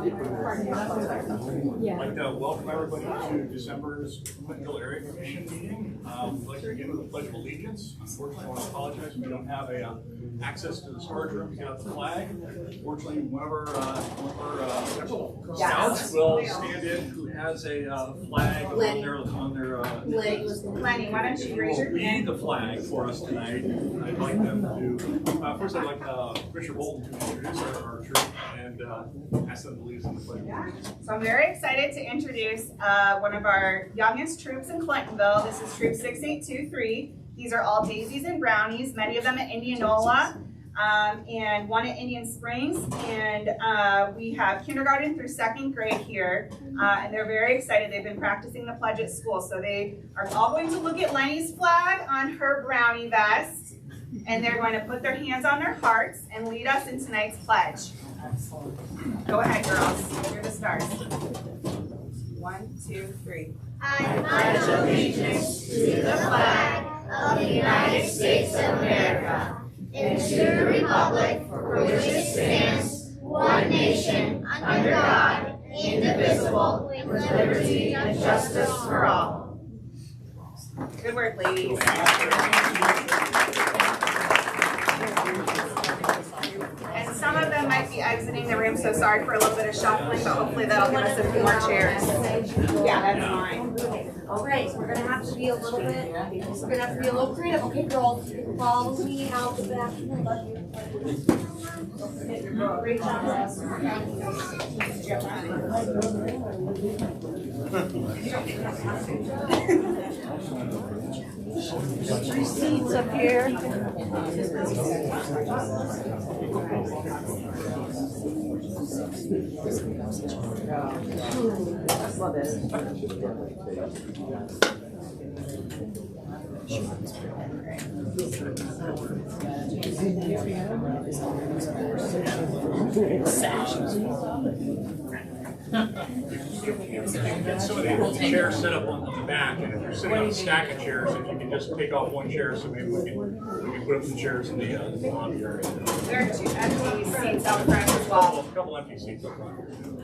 I'd like to welcome everybody to December's Clintonville Area Commission meeting. I'd like to begin with the Pledge of Allegiance. Unfortunately, I want to apologize. We don't have access to the storage room to get out the flag. Fortunately, one of our scouts will stand in who has a flag on their Lenny, why don't you raise your hand? lead the flag for us tonight. I'd like them to, first I'd like Commissioner Bolton to introduce our troop and ask them to lead us in the pledge. So I'm very excited to introduce one of our youngest troops in Clintonville. This is Troop 6823. These are all daisies and brownies, many of them at Indianola, and one at Indian Springs. And we have kindergarten through 2nd grade here, and they're very excited. They've been practicing the pledge at school. So they are all going to look at Lenny's flag on her brownie vest, and they're going to put their hands on their hearts and lead us in tonight's pledge. Go ahead, girls. You're the stars. 1, 2, 3. I pledge allegiance to the flag of the United States of America and to the republic for which it stands, one nation, under God, indivisible, with liberty and justice for all. Good work, ladies. And some of them might be exiting the room, so sorry for a little bit of shuffling, but hopefully that'll give us a few more chairs. Yeah, that's fine. All right, so we're gonna have to be a little creative. Okay, girls, follow me out the back. Great job, girls. Three seats up here. Love it. Get some of the chairs set up on the back, and if you're sitting on a stack of chairs, if you can just take off one chair, so maybe we can put up some chairs in the lobby area. There are 2 empty seats out front as well. A couple empty seats up front here too.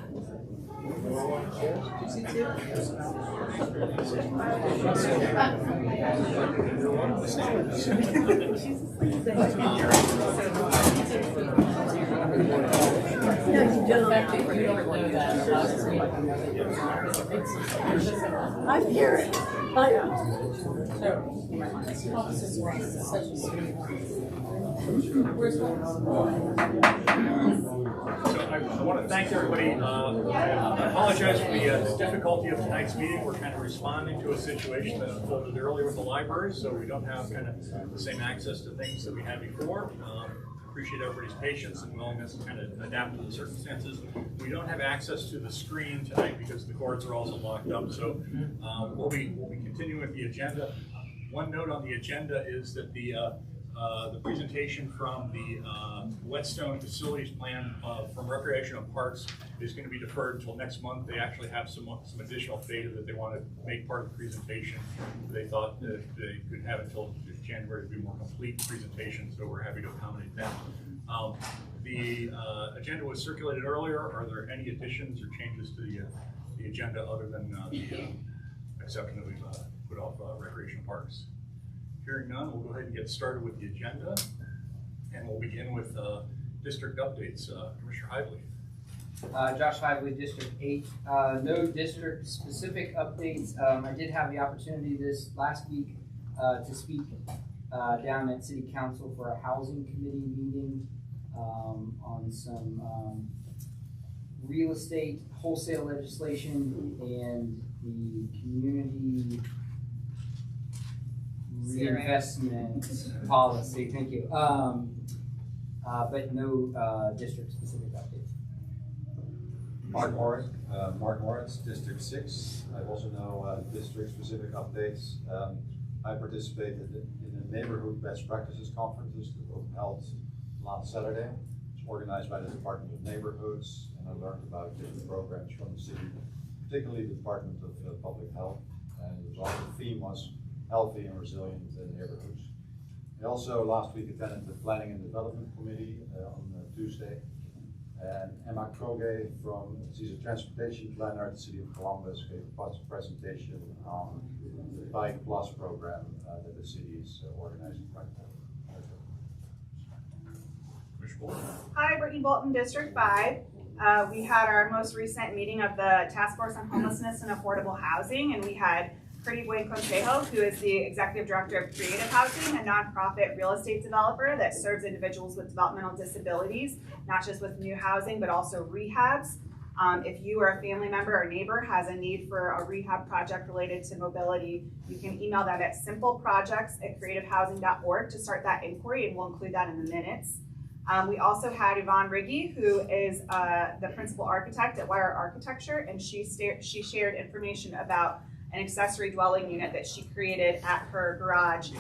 I'm here. So I want to thank everybody. I apologize for the difficulty of tonight's meeting. We're kind of responding to a situation that unfolded earlier with the library, so we don't have kind of the same access to things that we had before. Appreciate everybody's patience and willingness to kind of adapt to the circumstances. We don't have access to the screen tonight because the cords are also locked up, so we'll be continuing with the agenda. One note on the agenda is that the presentation from the Whetstone Facilities Plan from Recreation and Parks is going to be deferred until next month. They actually have some additional data that they want to make part of the presentation. They thought that they could have until January to be a more complete presentation, so we're happy to accommodate that. The agenda was circulated earlier. Are there any additions or changes to the agenda other than the exception that we've put off Recreation and Parks? Hearing none, we'll go ahead and get started with the agenda, and we'll begin with district updates. Commissioner Hively. Josh Hively, District 8. No district-specific updates. I did have the opportunity this last week to speak down at City Council for a Housing Committee meeting on some real estate wholesale legislation and the community reinvestment policy. Thank you. But no district-specific updates. Mark Moritz, District 6. I also know district-specific updates. I participated in the Neighborhood Best Practices Conferences that were held last Saturday. It's organized by the Department of Neighborhoods, and I learned about different programs from the city, particularly the Department of Public Health. And it was also, the theme was healthy and resilient neighborhoods. I also last week attended the Planning and Development Committee on Tuesday, And Emma Kroge she's a transportation planner at the City of Columbus, gave a presentation on the Bike Plus program that the city is organizing right now. Commissioner Bolt. Hi, Brittany Bolton, District 5. We had our most recent meeting of the Task Force on Homelessness and Affordable Housing, and we had Pretty Buen Consejo, who is the Executive Director of Creative Housing, a nonprofit real estate developer that serves individuals with developmental disabilities, not just with new housing, but also rehabs. If you or a family member or neighbor has a need for a rehab project related to mobility, you can email them at simpleprojects@creativehousing.org to start that inquiry, and we'll include that in the minutes. We also had Yvonne Riggy, who is the principal architect at Wire Architecture, and she shared information about an accessory dwelling unit that she created at her garage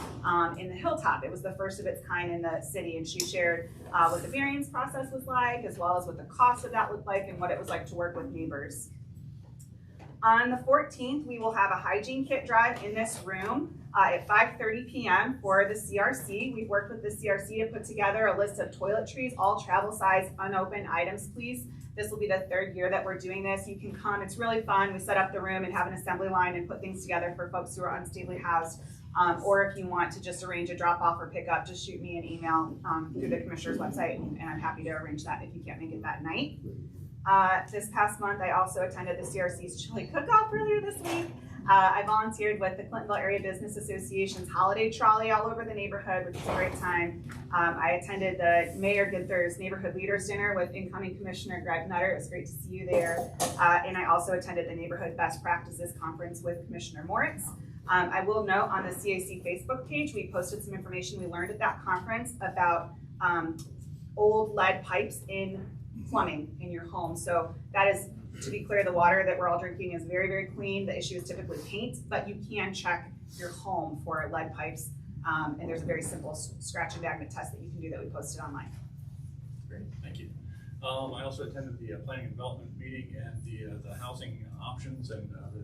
in the Hilltop. It was the first of its kind in the city, and she shared what the variance process was like, as well as what the cost of that looked like and what it was like to work with neighbors. On the 14th, we will have a hygiene kit drive in this room at 5:30 p.m. for the CRC. We've worked with the CRC to put together a list of toiletries, all travel size, unopened items, please. This will be the 3rd year that we're doing this. You can come, it's really fun. We set up the room and have an assembly line and put things together for folks who are unstably housed. Or if you want to just arrange a drop off or pick up, just shoot me an email through the commissioner's website, and I'm happy to arrange that if you can't make it that night. This past month, I also attended the CRC's chili cook-off earlier this week. I volunteered with the Clintonville Area Business Association's holiday trolley all over the neighborhood, which was a great time. I attended the Mayor Ginther's Neighborhood Leaders Dinner with incoming Commissioner Greg Nutter. It was great to see you there. And I also attended the Neighborhood Best Practices Conference with Commissioner Moritz. I will note on the CAC Facebook page, we posted some information we learned at that conference about old lead pipes in plumbing in your home. So that is, to be clear, the water that we're all drinking is very, very clean. The issue is typically paint, but you can check your home for lead pipes. And there's a very simple scratch and magnet test that you can do that we posted online. Great, thank you. I also attended the Planning and Development meeting and the housing options and the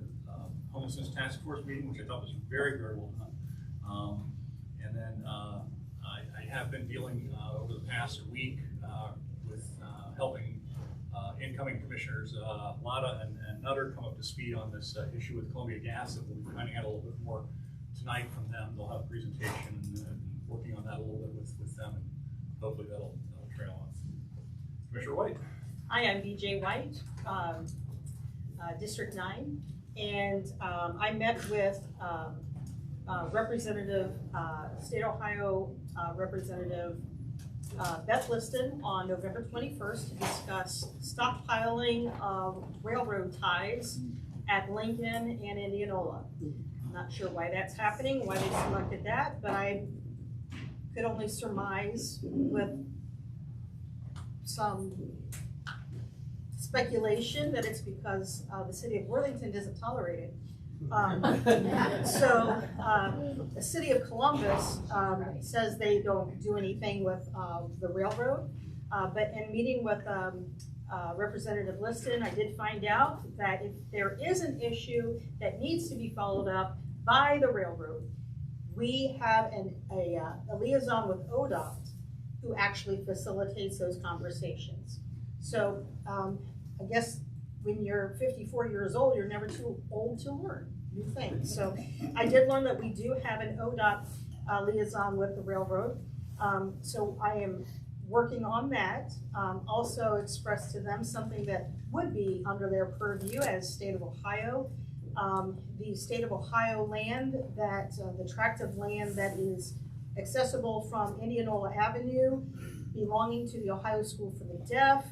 homelessness task force meeting, which I thought was very, very well done. And then I have been dealing over the past week with helping incoming commissioners Lada and Nutter come up to speed on this issue with Columbia Gas, and we'll be finding out a little bit more tonight from them. They'll have a presentation and working on that a little bit with them, and hopefully that'll trail off. Commissioner White. Hi, I'm BJ White, District 9, and I met with Representative, State Ohio Representative Beth Liston on November 21st to discuss stockpiling of railroad ties at Lincoln and Indianola. I'm not sure why that's happening, why they selected that, but I could only surmise with some speculation that it's because the city of Worthington doesn't tolerate it. The city of Columbus says they don't do anything with the railroad, but in meeting with Representative Liston, I did find out that if there is an issue that needs to be followed up by the railroad, we have a liaison with ODOT who actually facilitates those conversations. So I guess when you're 54 years old, you're never too old to learn new things. So I did learn that we do have an ODOT liaison with the railroad. So I am working on that. Also expressed to them something that would be under their purview as state of Ohio. The state of Ohio land, that the tract of land that is accessible from Indianola Avenue, belonging to the Ohio School for the Deaf,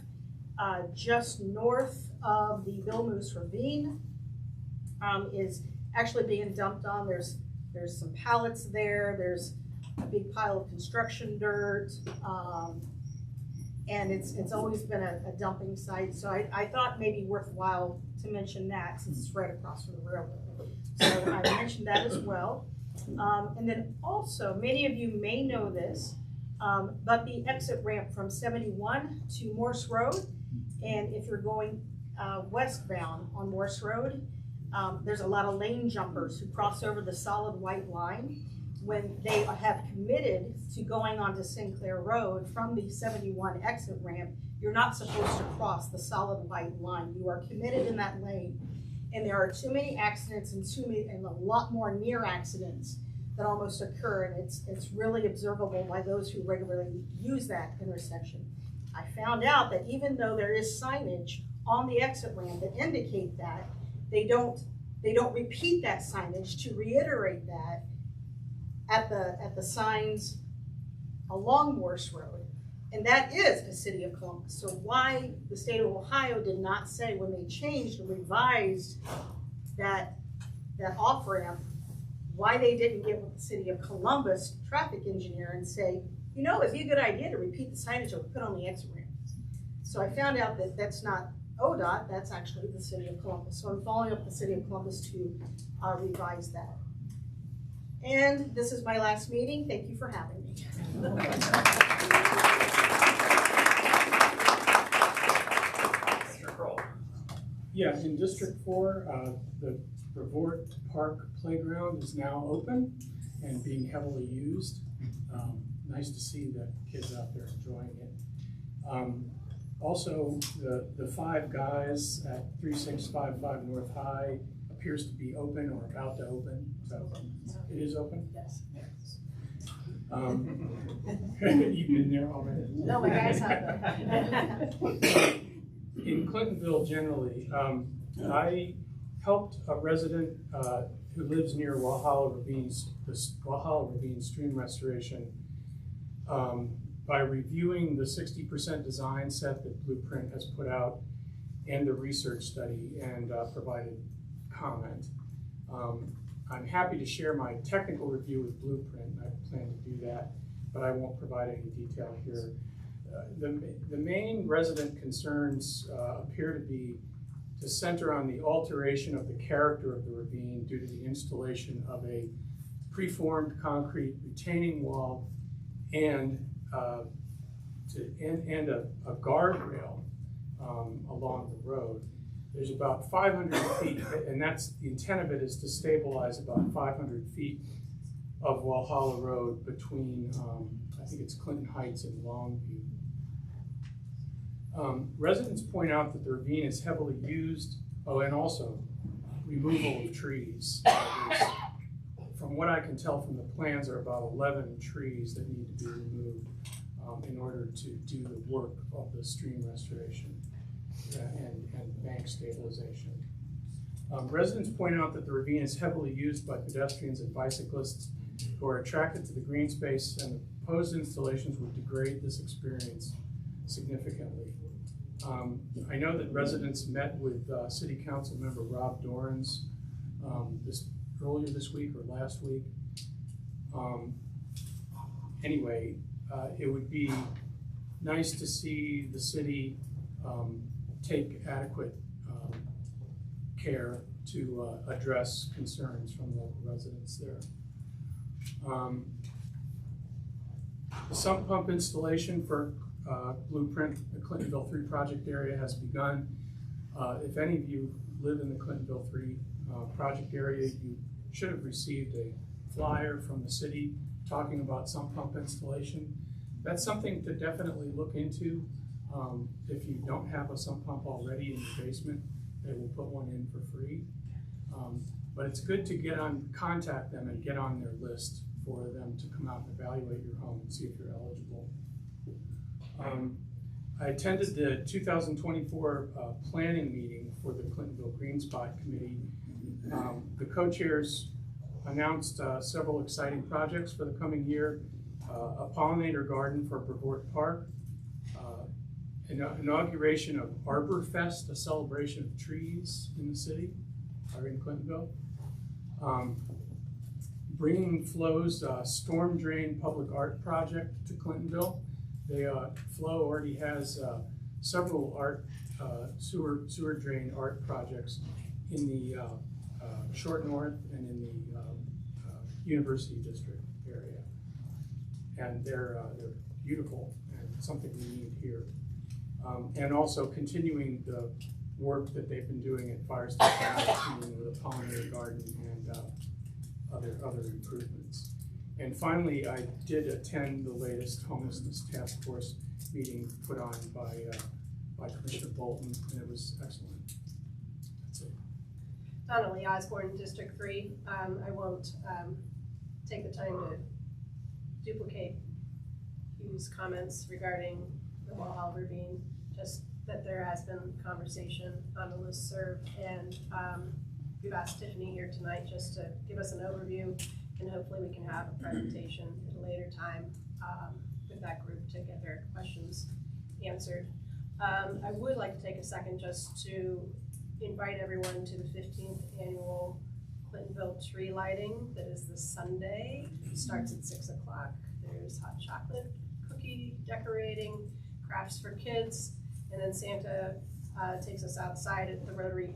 just north of the Bill Moose Ravine, is actually being dumped on. There's some pallets there. There's a big pile of construction dirt, and it's always been a dumping site. So I thought maybe worthwhile to mention that since it's right across from the railroad. So I mentioned that as well. And then also, many of you may know this, but the exit ramp from 71 to Morse Road, and if you're going westbound on Morse Road, there's a lot of lane jumpers who cross over the solid white line. when they have committed to going onto Sinclair Road from the 71 exit ramp, you're not supposed to cross the solid white line. You are committed in that lane. And there are too many accidents and a lot more near accidents that almost occur, and it's really observable by those who regularly use that intersection. I found out that even though there is signage on the exit ramp that indicate that, they don't repeat that signage to reiterate that at the signs along Morse Road. And that is the city of Columbus. So why the state of Ohio did not say when they changed and revised that off-ramp, why they didn't get with the city of Columbus traffic engineer and say, you know, it'd be a good idea to repeat the signage that we put on the exit ramp. So I found out that that's not ODOT, that's actually the city of Columbus. So I'm following up the city of Columbus to revise that. And this is my last meeting. Thank you for having me. Yeah, in District 4, the Brevoort Park Playground is now open and being heavily used. Nice to see the kids out there enjoying it. Also, the Five Guys at 3655 North High appears to be open or about to open. So it is open? Yes. You've been there already? No, my guys have them. In Clintonville generally, I helped a resident who lives near Walhalla Ravine stream restoration by reviewing the 60% design set that Blueprint has put out and the research study and provided comment. I'm happy to share my technical review with Blueprint. I plan to do that, but I won't provide any detail here. The main resident concerns appear to be to center on the alteration of the character of the ravine due to the installation of a preformed concrete retaining wall and a guardrail along the road. There's about 500 feet, and that's the intent of it is to stabilize about 500 feet of Walhalla Road between, I think it's Clinton Heights and Longview. Residents point out that the ravine is heavily used, and also removal of trees. From what I can tell from the plans, there are about 11 trees that need to be removed in order to do the work of the stream restoration and bank stabilization. Residents point out that the ravine is heavily used by pedestrians and bicyclists who are attracted to the green space, and the proposed installations would degrade this experience significantly. I know that residents met with City Council member Rob Dorans earlier this week or last week. Anyway, it would be nice to see the city take adequate care to address concerns from local residents there. The sump pump installation for Blueprint, the Clintonville 3 project area has begun. If any of you live in the Clintonville 3 project area, you should have received a flyer from the city talking about sump pump installation. That's something to definitely look into. If you don't have a sump pump already in your basement, they will put one in for free. But it's good to contact them and get on their list for them to come out and evaluate your home and see if you're eligible. I attended the 2024 planning meeting for the Clintonville Green Spot Committee. The co-chairs announced several exciting projects for the coming year. A pollinator garden for Brevoort Park, inauguration of Arbor Fest, a celebration of trees in the city, or in Clintonville. Bringing Flow's storm drain public art project to Clintonville. Flow already has several sewer drain art projects in the Short North and in the University District area. And they're beautiful and something we need here. And also continuing the work that they've been doing at Fire Station with a pollinator garden and other improvements. And finally, I did attend the latest homelessness task force meeting put on by Commissioner Bolton, and it was excellent. That's it. Donnelly Osborne, District 3. I won't take the time to duplicate Hugh's comments regarding the Walhalla Ravine, just that there has been conversation on the listserv, and we've asked Tiffany here tonight just to give us an overview, and hopefully we can have a presentation at a later time with that group to get their questions answered. I would like to take a second just to invite everyone to the 15th annual Clintonville tree lighting that is this Sunday. It starts at 6 o'clock. There's hot chocolate, cookie decorating, crafts for kids, and then Santa takes us outside at the Rotary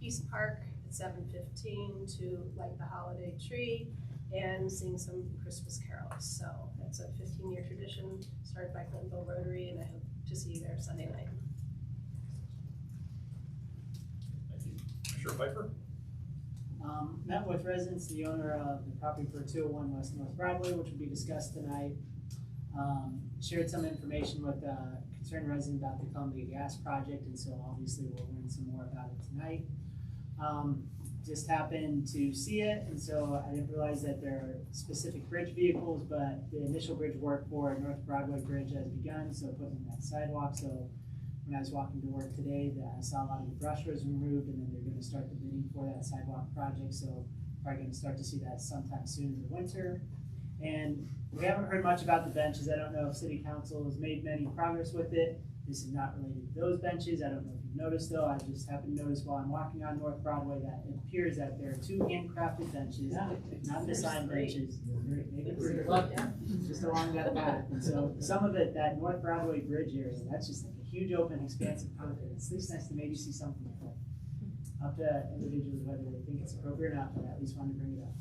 Peace Park at 7:15 to light the holiday tree and sing some Christmas carols. So that's a 15-year tradition started by Clintonville Rotary, and I hope to see you there Sunday night. Thank you. Commissioner Pfeiffer? Met with residents, the owner of the property for 201 West North Broadway, which will be discussed tonight. Shared some information with a concerned resident about the Columbia Gas project, and so obviously we'll learn some more about it tonight. Just happened to see it, and so I didn't realize that there are specific bridge vehicles, but the initial bridge work for North Broadway Bridge has begun, so putting in that sidewalk. So when I was walking to work today, I saw a lot of the brush was removed, and then they're going to start the bidding for that sidewalk project. So probably going to start to see that sometime soon in the winter. And we haven't heard much about the benches. I don't know if City Council has made many progress with it. This is not related to those benches. I don't know if you've noticed though. I just happened to notice while I'm walking on North Broadway that it appears that there are 2 handcrafted benches, not design benches. Maybe pretty lucky, just along that path. And so some of it, that North Broadway Bridge area, that's just like a huge open expanse of concrete. It's at least nice to maybe see something like that. Up to individuals whether they think it's appropriate or not, but I at least wanted to bring it up.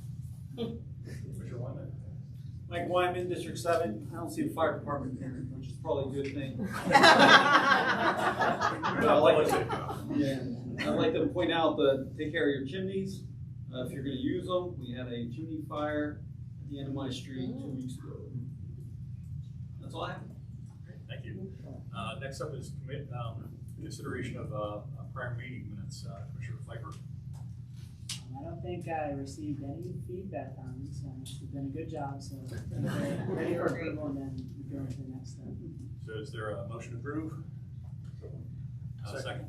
Commissioner Wyman? Mike Wyman, District 7. I don't see the fire department here, which is probably a good thing. I'd like to point out that take care of your chimneys. If you're going to use them, we had a chimney fire at the end of my street 2 weeks ago. That's all I have. Thank you. Next up is consideration of prior meeting minutes. Commissioner Pfeiffer? I don't think I received any feedback on this, so it's been a good job, so ready for approval and then we go to the next step. So is there a motion to approve? Second.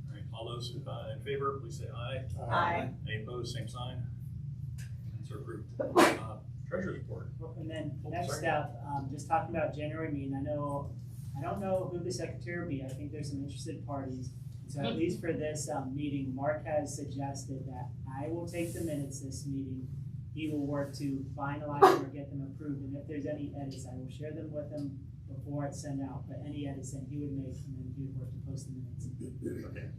All right, all those in favor, please say aye. Aye. Any opposed, same sign. Minutes are approved. Treasurer's report. And then next step, just talking about January meeting, I don't know who the secretary will be. I think there's some interested parties. So at least for this meeting, Mark has suggested that I will take the minutes this meeting. He will work to finalize them or get them approved. And if there's any edits, I will share them with him before it's sent out. But any edits that he would make, and then he would work to post the minutes. Okay.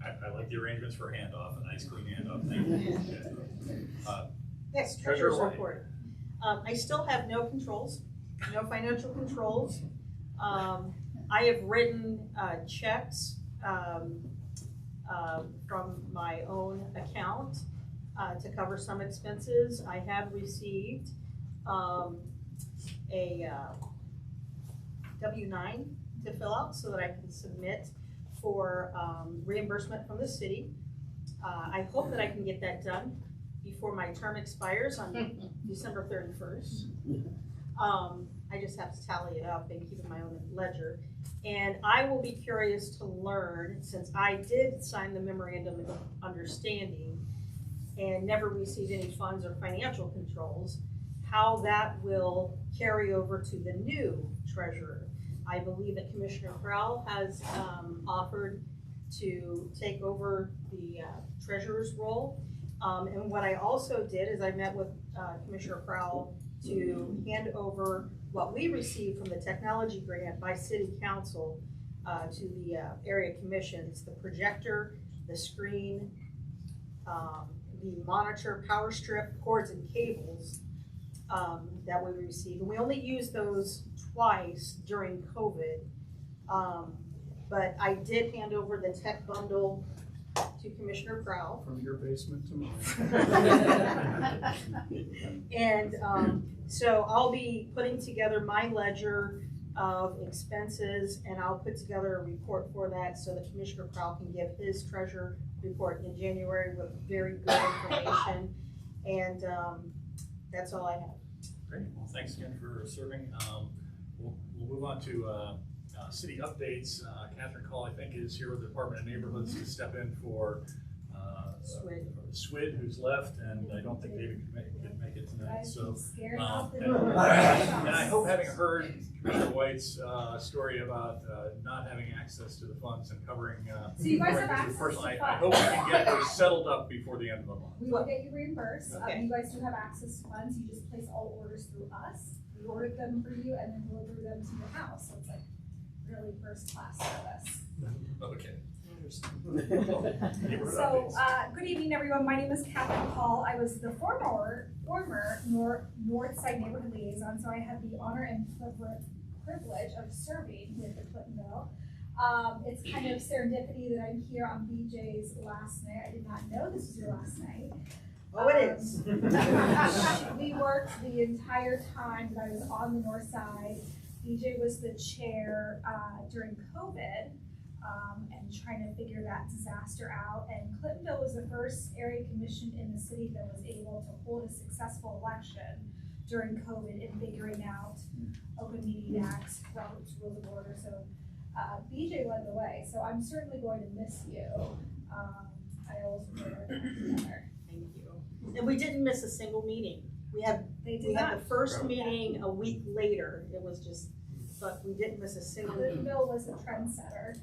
I like the arrangements for handoff, a nice clean handoff. Thank you. Yes, treasurer's report. I still have no controls, no financial controls. I have written checks from my own account to cover some expenses. I have received a W-9 to fill out so that I can submit for reimbursement from the city. I hope that I can get that done before my term expires on December 31st. I just have to tally it up and keep in my own ledger. And I will be curious to learn, since I did sign the memorandum of understanding and never received any funds or financial controls, how that will carry over to the new treasurer. I believe that Commissioner Crowell has offered to take over the treasurer's role. And what I also did is I met with Commissioner Crowell to hand over what we received from the technology grant by City Council to the area commissions, the projector, the screen, the monitor, power strip, cords and cables that we received. And we only used those twice during COVID, but I did hand over the tech bundle to Commissioner Crowell. From your basement to mine. And so I'll be putting together my ledger of expenses, and I'll put together a report for that so that Commissioner Crowell can give his treasurer report in January with very good information. And that's all I have. Great, well, thanks again for serving. We'll move on to city updates. Catherine Call, I think, is here with the Department of Neighborhoods to step in for Swid, who's left, and I don't think David could make it tonight, so. And I hope, having heard Commissioner White's story about not having access to the funds and covering. So you guys have covering access person, to I funds. hope we can get her settled up before the end of the month. We will get you reimbursed. Okay. You guys do have access to funds. You just place all orders through us. We ordered them for you and then deliver them to your house. So it's like really first class service. Okay. So, good evening, everyone. My name is Catherine Hall. I was the former North Side Neighborhood Liaison, so I have the honor and privilege of serving with the Clintonville. It's kind of serendipity that I'm here on BJ's last night. I did not know this was your last night. Oh, it is. We worked the entire time that I was on the north side. BJ was the chair during COVID. And trying to figure that disaster out. And Clintonville was the first area commission in the city that was able to hold a successful election during COVID in figuring out Open Meeting Act, Robert's Rules of Order. So BJ led the way. So I'm certainly going to miss you. I always enjoy our time together. Thank you. And we didn't miss a single meeting. We had the first meeting a week later. It was just, but we didn't miss a single meeting. Clintonville was a trendsetter.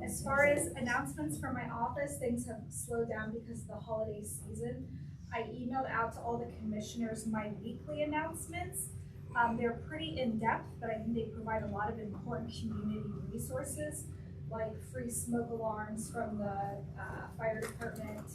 As far as announcements from my office, things have slowed down because of the holiday season. I emailed out to all the commissioners my weekly announcements. They're pretty in-depth, but I think they provide a lot of important community resources, like free smoke alarms from the fire department.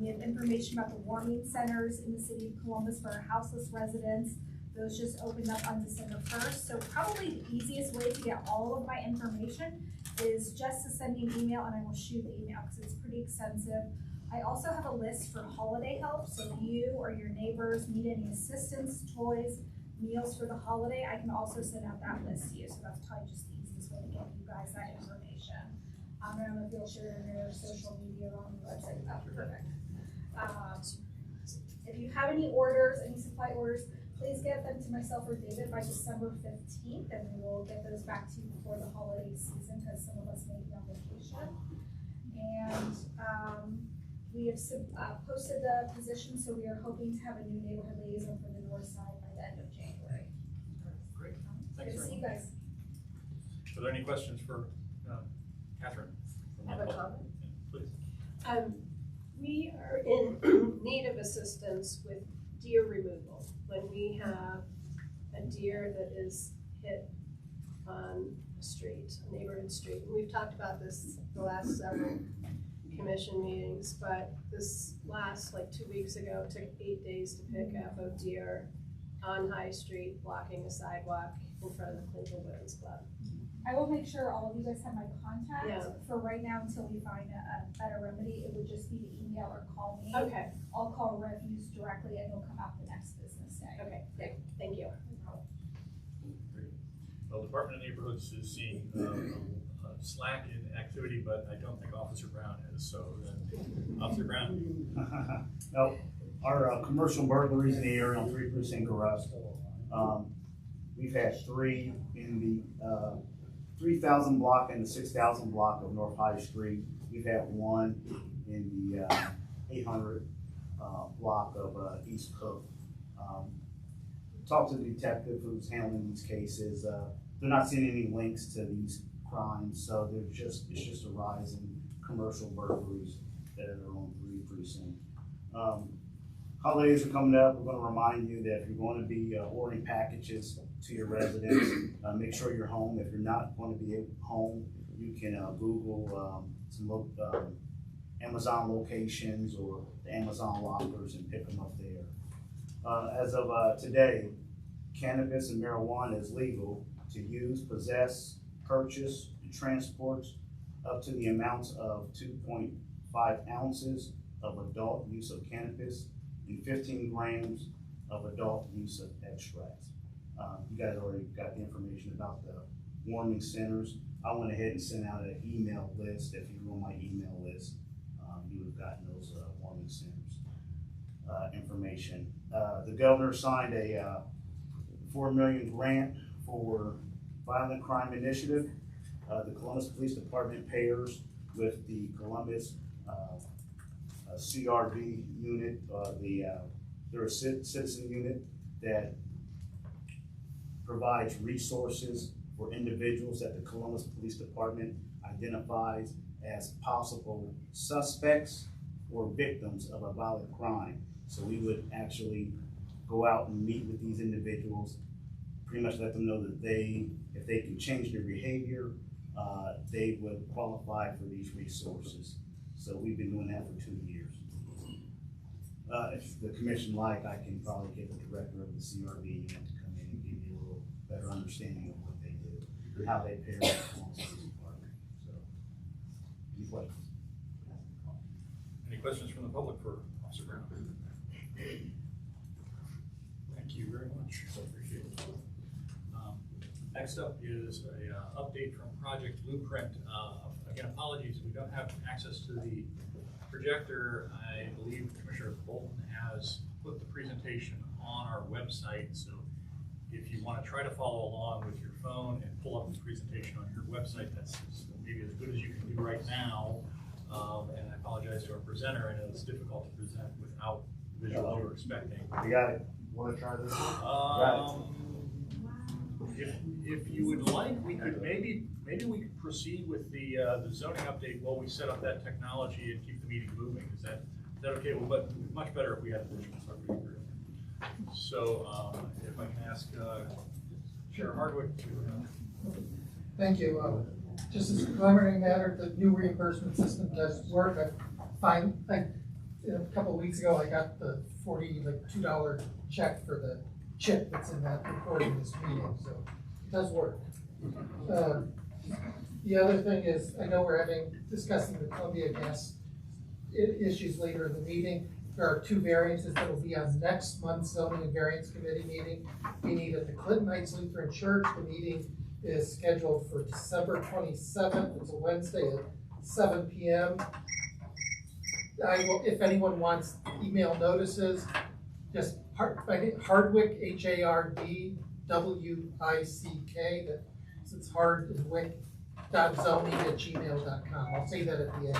We have information about the warming centers in the city of Columbus for our houseless residents. Those just opened up on December 1st. So probably the easiest way to get all of my information is just to send me an email, and I will shoot the email because it's pretty extensive. I also have a list for holiday help. So if you or your neighbors need any assistance, toys, meals for the holiday, I can also send out that list to you. So that's probably just the easiest way to get you guys that information. I don't know if you'll share it in your social media or on the website. Oh, perfect. If you have any orders, any supply orders, please get them to myself or David by December 15th, and we will get those back to you before the holiday season because some of us may be on vacation. And we have posted the position, so we are hoping to have a new neighborhood liaison for the north side by the end of January. Great. Good Thanks to very see you much. guys. Are there any questions for Catherine? I have a comment. Please. We are in need of assistance with deer removal. When we have a deer that is hit on a street, a neighborhood street. And we've talked about this the last several commission meetings, but this last, like 2 weeks ago, took 8 days to pick up a deer on High Street, blocking a sidewalk in front of the Clinton Women's Club. I will make sure all of you guys have my contact. Yeah. For right now, until we find a better remedy, it would just be to email or call me. Okay, I'll call refuse directly and it'll come out the next business day. okay, great, thank you. Great. Well, Department of Neighborhoods is seeing slack in activity, but I don't think Officer Brown is, so Officer Brown. No, our commercial burglaries in the area on 3 Precinct arrest. We've had 3 in the 3,000 block and the 6,000 block of North High Street. We've had 1 in the 800 block of East Cook. Talked to the detective who's handling these cases. They're not seeing any links to these crimes, so it's just a rise in commercial burglaries that are on 3 Precinct. Holidays are coming up. We're going to remind you that if you're going to be ordering packages to your residents, make sure you're home. If you're not going to be home, you can Google some Amazon locations or the Amazon lockers and pick them up there. As of today, cannabis and marijuana is legal to use, possess, purchase, and transport up to the amounts of 2.5 5 ounces of adult use of cannabis and 15 grams of adult use of extracts. You guys already got the information about the warming centers. I went ahead and sent out an email list. If you're on my email list, you would have gotten those warming centers information. The governor signed a $4 million grant for violent crime initiative. The Columbus Police Department pairs with the Columbus CRV unit, they're a citizen unit that provides resources for individuals that the Columbus Police Department identifies as possible suspects or victims of a violent crime. So we would actually go out and meet with these individuals, pretty much let them know that if they can change their behavior, they would qualify for these resources. So we've been doing that for 2 years. If the commission like, I can probably get the director of the CRV unit to come in and give you a little better understanding of what they do and how they pair with the Columbus Police Department. So, any questions? Any questions from the public for Officer Brown? Thank you very much. I appreciate it. Next up is a update from Project Blueprint. Again, apologies, we don't have access to the projector. I believe Commissioner Bolton has put the presentation on our website, so if you want to try to follow along with your phone and pull up the presentation on your website, that's maybe as good as you can do right now. And I apologize to our presenter. I know it's difficult to present without the visuals you're expecting. We got it. Want to try this? If you would like, we could maybe we could proceed with the zoning update while we set up that technology and keep the meeting moving. Is that okay? Well, but much better if we had the visuals. So if I can ask Chair Hardwick to. Thank you. Just as a preliminary matter, the new reimbursement system does work. A couple of weeks ago, I got the $2 check for the chip that's in that recording this meeting, so it does work. The other thing is, I know we're discussing the Columbia Gas issues later in the meeting. There are 2 variances that will be on next month's Zoning and Variance Committee meeting. We meet at the Clinton Heights Lutheran Church. The meeting is scheduled for December 27th. It's a Wednesday at 7 p.m. If anyone wants email notices, just Hardwick, Hardwick. It's hardwick.zoning@gmail.com. I'll say that at the end.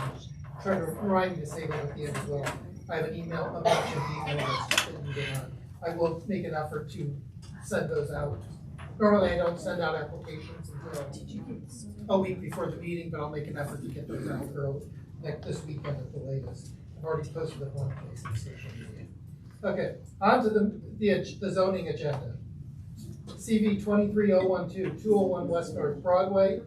Try to remind me to say that at the end as well. I have an email, a mentioned email list that you get on. I will make an effort to send those out. Normally I don't send out applications until a week before the meeting, but I'll make an effort to get those out early, this weekend at the latest. I've already posted it one place on social media. Okay, on to the zoning agenda. CV 23012, 201 West North Broadway.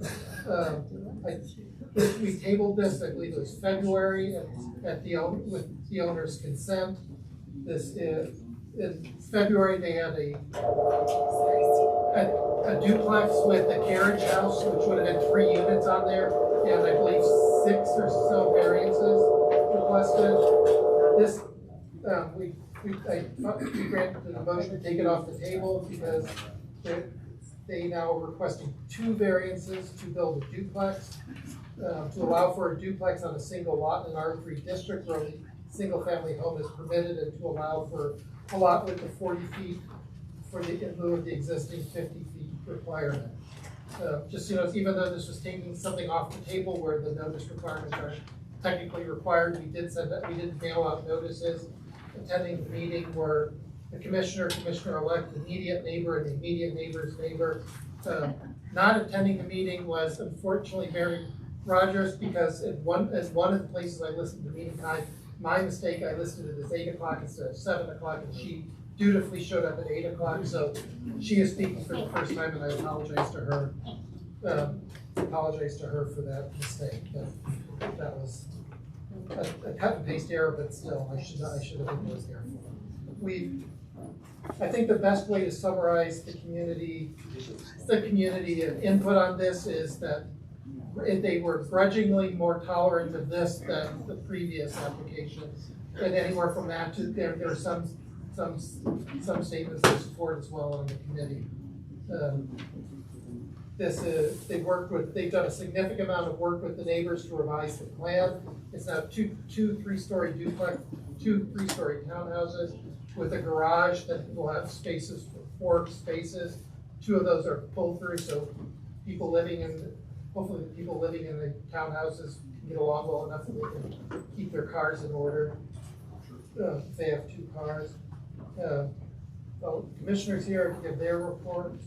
We tabled this, I believe it was February, with the owner's consent. This is, in February, they had a duplex with a carriage house, which would have had 3 units on there, and I believe 6 or so variances requested. This, we granted the motion to take it off the table because they now are requesting 2 variances to build a duplex, to allow for a duplex on a single lot in an R3 district where the single-family home is permitted, and to allow for a lot width of 40 feet in lieu of the existing 50 feet requirement. Just so you know, even though this was taking something off the table where the notice requirements are technically required, we did mail out notices. Attending the meeting were the commissioner-elect, the immediate neighbor, and the immediate neighbor's neighbor. Not attending the meeting was unfortunately Mary Rogers, because as one of the places I listed the meeting time, my mistake, I listed it as 8 o'clock instead of 7 o'clock, and she dutifully showed up at 8 o'clock, so she is speaking for the first time, and I apologize to her. For that mistake. That was a cut and paste error, but still, I should have been more careful. I think the best way to summarize the community input on this is that they were grudgingly more tolerant of this than the previous application. And anywhere from that to, there are some statements of support as well on the committee. They've done a significant amount of work with the neighbors to revise the plan. It's now two three-story duplex, 2 3-story townhouses with a garage that will have spaces for 4 spaces. 2 of those are pull through, so hopefully the people living in the townhouses can get along well enough that they can keep their cars in order. They have 2 cars. Commissioners here to give their report.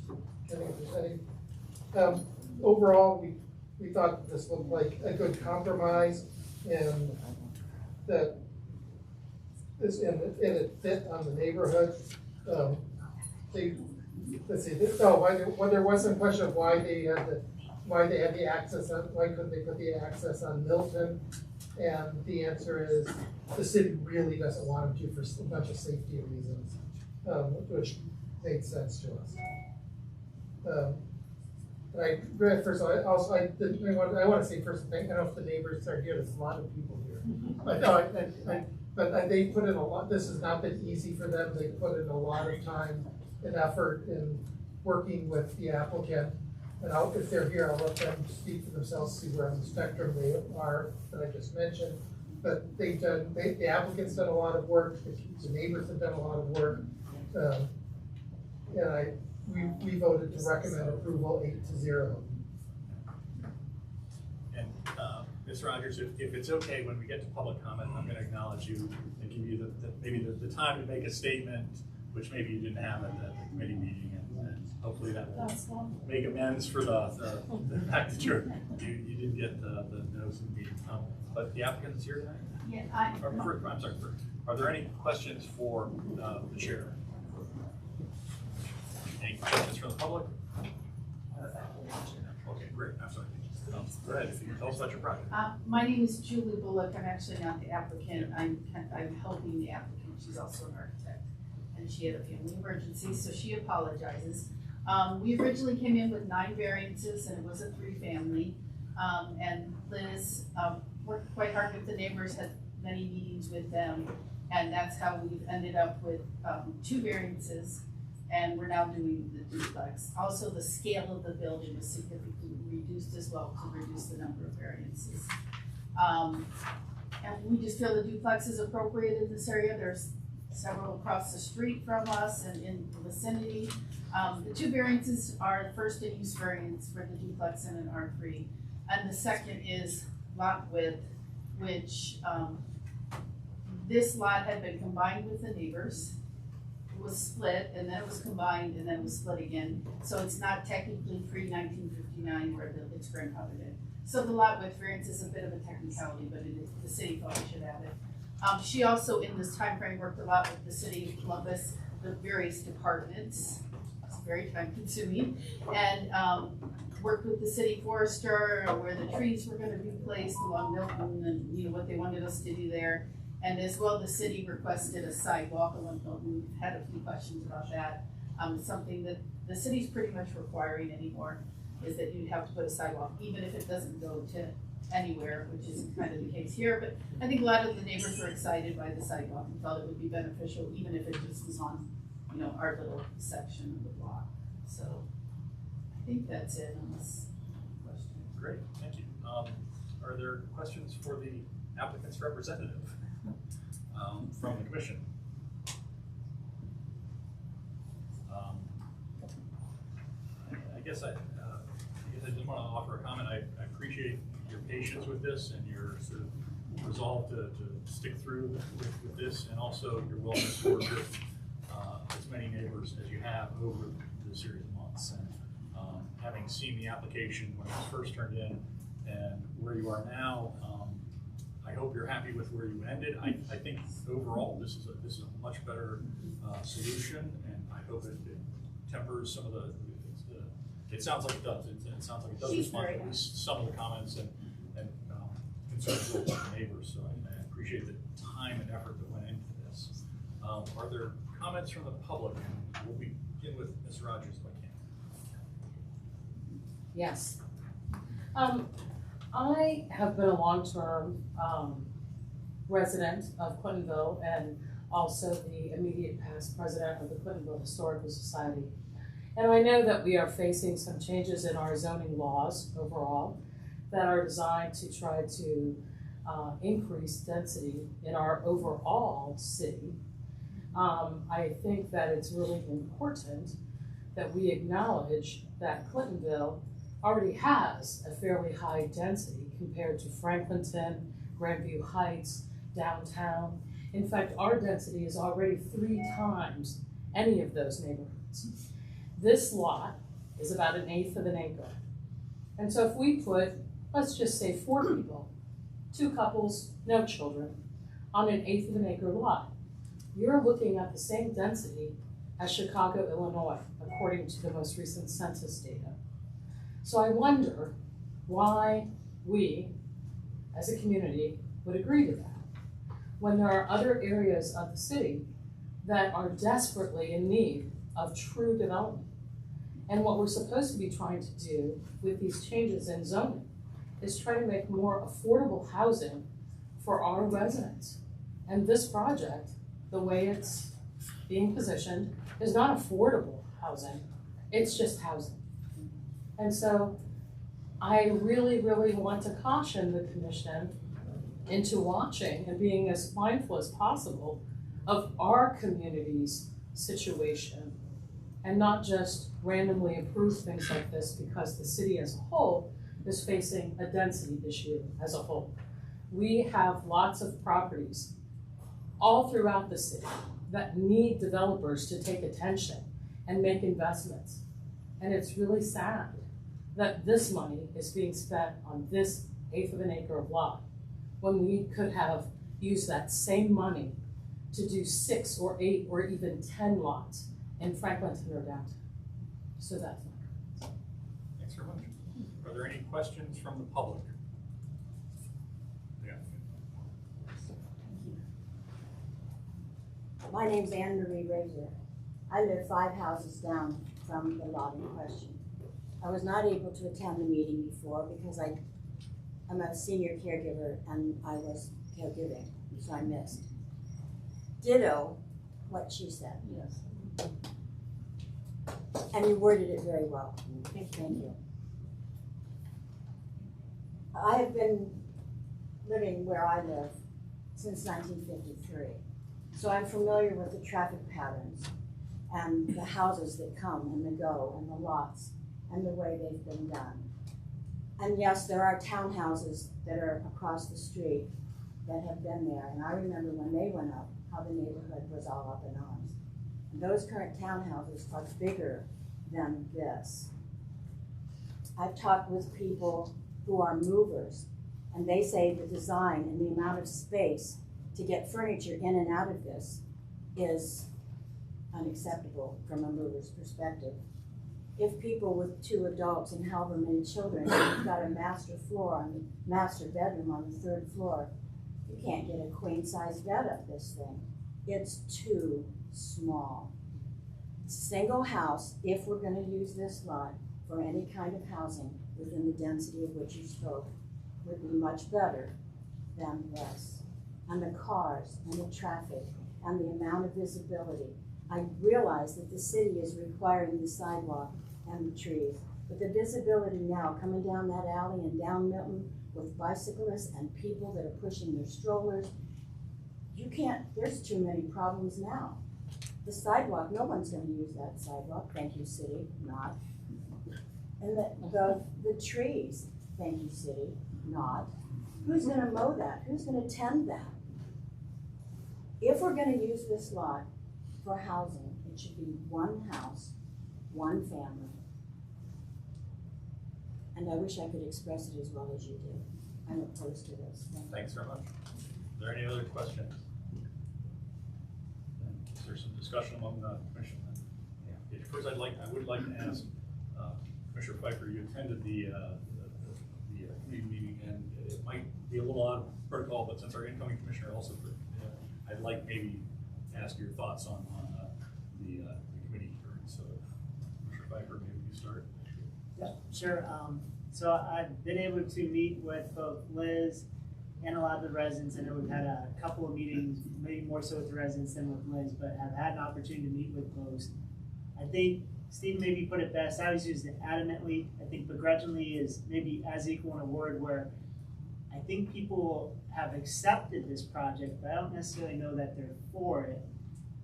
Overall, we thought this looked like a good compromise, and that it fit on the neighborhood. There wasn't a question of why they had the access on, why couldn't they put the access on Milton? And the answer is the city really doesn't want them to for a bunch of safety reasons, which made sense to us. I want to say first, I don't know if the neighbors are here. There's a lot of people here, but they put in a lot. This has not been easy for them. They put in a lot of time and effort in working with the applicant. And if they're here, I'll let them speak for themselves, see where on the spectrum they are that I just mentioned. But the applicant's done a lot of work. The neighbors have done a lot of work, and we voted to recommend approval 8-0. And Ms. Rogers, if it's okay, when we get to public comment, I'm going to acknowledge you and give you maybe the time to make a statement, which maybe you didn't have at the committee meeting, and hopefully that will make amends for the fact that you didn't get the notice of the meeting. But the applicant is here tonight? Yeah, I'm sorry. Are there any questions for the chair? Any questions from the public? Okay, great. I'm sorry. Go ahead. If you can tell us about your project. my name is Julie Bullock. I'm actually not the applicant. I'm helping the applicant. She's also an architect, and she had a family emergency, so she apologizes. We originally came in with 9 variances, and it was a 3-family. And Liz worked quite hard with the neighbors, had many meetings with them, and that's how we've ended up with 2 variances. And we're now doing the duplex. Also, the scale of the building was significantly reduced as well to reduce the number of variances. And we just feel the duplex is appropriate in this area. There's several across the street from us and in the vicinity. The 2 variances are first a use variance for the duplex in an R3. And the second is lot width, which this lot had been combined with the neighbors. Was split, and then it was combined, and then it was split again. So it's not technically pre-1959 where it's grandfathered in. So the lot width variance is a bit of a technicality, but the city thought we should add it. She also, in this time frame, worked a lot with the city of Columbus, the various departments. It's very time consuming. And worked with the city forester where the trees were going to be placed along Milton and what they wanted us to do there. And as well, the city requested a sidewalk along Milton. We've had a few questions about that. It's something that the city's pretty much requiring anymore, is that you'd have to put a sidewalk, even if it doesn't go to anywhere, which is kind of the case here. But I think a lot of the neighbors were excited by the sidewalk and felt it would be beneficial, even if it just was on, our little section of the block. So I think that's it on this question. Great, thank you. Are there questions for the applicant's representative? From the commission. I guess I just want to offer a comment. I appreciate your patience with this and your sort of resolve to stick through with this, and also your willingness to work with as many neighbors as you have over the series of months. And having seen the application when it was first turned in and where you are now, I hope you're happy with where you ended. I think overall this is a much better solution, and I hope it tempers some of the. It sounds like it does. It sounds like it does respond to at least some of the comments and concerns of the neighbors. So I appreciate the time and effort that went into this. Are there comments from the public? And we'll begin with Ms. Rogers if I can. Yes. I have been a long-term resident of Clintonville and also the immediate past president of the Clintonville Historical Society. And I know that we are facing some changes in our zoning laws overall that are designed to try to increase density in our overall city. I think that it's really important that we acknowledge that Clintonville already has a fairly high density compared to Franklinton, Grandview Heights, downtown. In fact, our density is already 3 times any of those neighborhoods. This lot is about 1/8 of an acre. And so if we put, let's just say 4 people, 2 couples, no children, on 1/8 of an acre lot, you're looking at the same density as Chicago, Illinois, according to the most recent census data. So I wonder why we, as a community, would agree to that, when there are other areas of the city that are desperately in need of true development. And what we're supposed to be trying to do with these changes in zoning is try to make more affordable housing for our residents. And this project, the way it's being positioned, is not affordable housing, it's just housing. And so I really, really want to caution the commission into watching and being as mindful as possible of our community's situation and not just randomly approve things like this because the city as a whole is facing a density issue as a whole. We have lots of properties all throughout the city that need developers to take attention and make investments. And it's really sad that this money is being spent on this 1/8 of an acre of lot when we could have used that same money to do 6 or 8 or even 10 lots in Franklinton or downtown. So that's my comment. Thanks very much. Are there any questions from the public? Yeah. My name's Anne Marie Razor. I live 5 houses down from the lot in question. I was not able to attend the meeting before because I'm a senior caregiver and I was caregiving, so I missed. Ditto what she said. Yes. And you worded it very well. Thank you. I have been living where I live since 1953. So I'm familiar with the traffic patterns and the houses that come and that go and the lots and the way they've been done. And yes, there are townhouses that are across the street that have been there. And I remember when they went up, how the neighborhood was all up in arms. And those current townhouses are bigger than this. I've talked with people who are movers, and they say the design and the amount of space to get furniture in and out of this is unacceptable from a mover's perspective. If people with 2 adults and however many children, you've got a master bedroom on the 3rd floor, you can't get a queen-size bed up this thing. It's too small. Single house, if we're gonna use this lot for any kind of housing within the density of which you spoke, would be much better than this. And the cars and the traffic and the amount of visibility. I realize that the city is requiring the sidewalk and the trees, but the visibility now coming down that alley and down Milton with bicyclists and people that are pushing their strollers, you can't, there's too many problems now. The sidewalk, no one's gonna use that sidewalk, thank you city, not. And the trees, thank you city, not. Who's gonna mow that? Who's gonna tend that? If we're gonna use this lot for housing, it should be 1 house, 1 family. And I wish I could express it as well as you did. I'm opposed to this. Thanks very much. Are there any other questions? Is there some discussion among the commission? Yeah. First, I would like to ask Commissioner Pfeiffer, you attended the committee meeting, and it might be a little out of protocol, but since our incoming commissioner also, I'd like maybe to ask your thoughts on the committee hearing. So, Commissioner Pfeiffer, maybe you start. Yeah, sure. So I've been able to meet with both Liz and a lot of the residents. I know we've had a couple of meetings, maybe more so with the residents than with Liz, but have had an opportunity to meet with folks. I think Steve maybe put it best. I always use it adamantly. I think begrudgingly is maybe as equal in a word, where I think people have accepted this project, but I don't necessarily know that they're for it.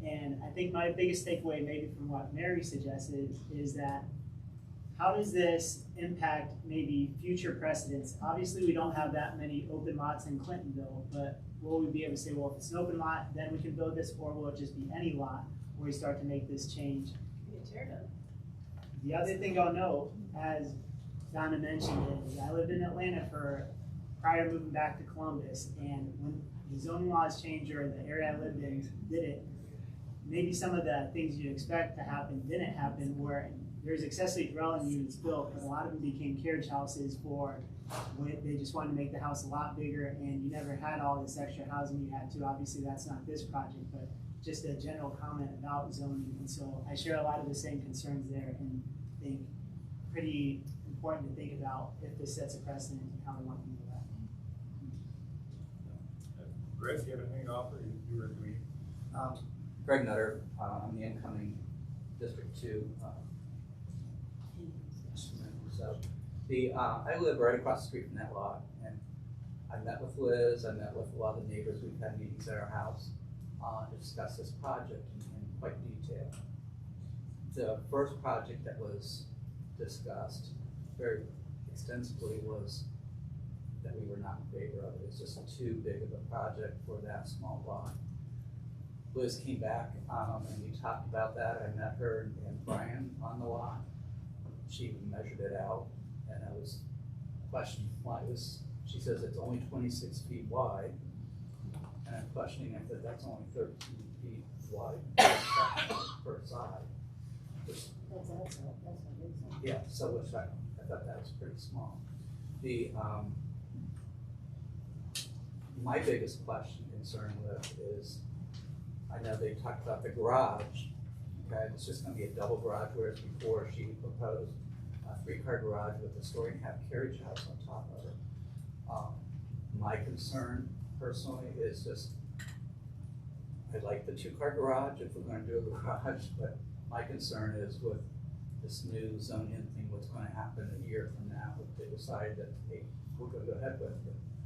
And I think my biggest takeaway, maybe from what Mary suggested, is that how does this impact maybe future precedents? Obviously, we don't have that many open lots in Clintonville, but will we be able to say, well, if it's an open lot, then we can build this, or will it just be any lot where we start to make this change? The other thing I'll note, as Donna mentioned, is I lived in Atlanta prior to moving back to Columbus, and when the zoning laws changed or the area I lived in did it, maybe some of the things you'd expect to happen didn't happen, where there's accessory dwelling units built, but a lot of them became carriage houses for when they just wanted to make the house a lot bigger, and you never had all this extra housing you had to. Obviously, that's not this project, but just a general comment about zoning. And so I share a lot of the same concerns there, and think pretty important to think about if this sets a precedent and how we want to move that. Greg, do you have anything to offer? You were agreeing. Greg Nutter, I'm the incoming District 2. So I live right across the street from that lot, and I met with Liz, I met with a lot of the neighbors, we've had meetings at our house to discuss this project in quite detail. The first project that was discussed very extensively was that we were not in favor of it. It's just too big of a project for that small lot. Liz came back and we talked about that. I met her and Brian on the lot. She measured it out, and I was questioning why it was. She says it's only 26 feet wide, and I'm questioning. I said that's only 13 feet wide per side. Yeah, so which I thought that was pretty small. The my biggest question concern with is, I know they talked about the garage. Okay, it's just going to be a double garage, whereas before she proposed a 3-car garage with a story and a half carriage house on top of it. My concern personally is just, I like the 2-car garage if we're going to do a garage, but my concern is with this new zone-in thing, what's going to happen a year from now if they decide that, hey, we're going to go ahead with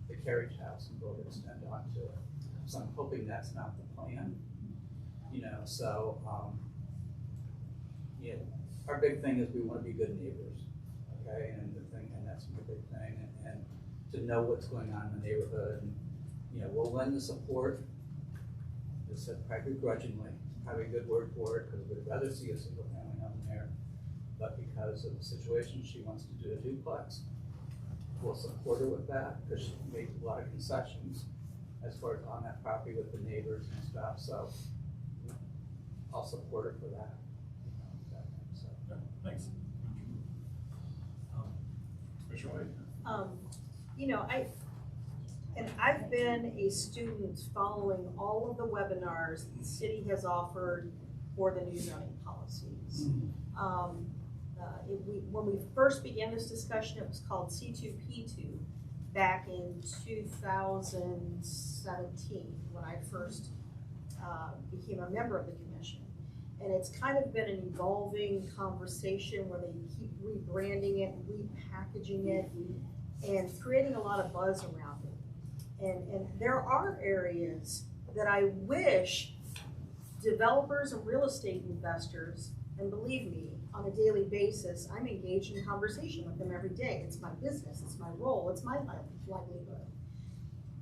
the carriage house and build extend onto it. So I'm hoping that's not the plan, you know. So yeah, our big thing is we want to be good neighbors, okay, and that's my big thing, and to know what's going on in the neighborhood, and you know, we'll lend the support. Just said probably begrudgingly, probably a good word for it, because we'd rather see a single family home there, but because of the situation, she wants to do a duplex. We'll support her with that, because she made a lot of concessions as far as on that property with the neighbors and stuff, so I'll support her for that. Yeah, thanks. Commissioner White? You know, I've been a student following all of the webinars the city has offered for the new zoning policies. When we first began this discussion, it was called C2P2 back in 2017 when I first became a member of the commission. And it's kind of been an evolving conversation where they keep rebranding it, repackaging it, and creating a lot of buzz around it. And there are areas that I wish developers and real estate investors, and believe me, on a daily basis, I'm engaged in conversation with them every day. It's my business, it's my role, it's my livelihood.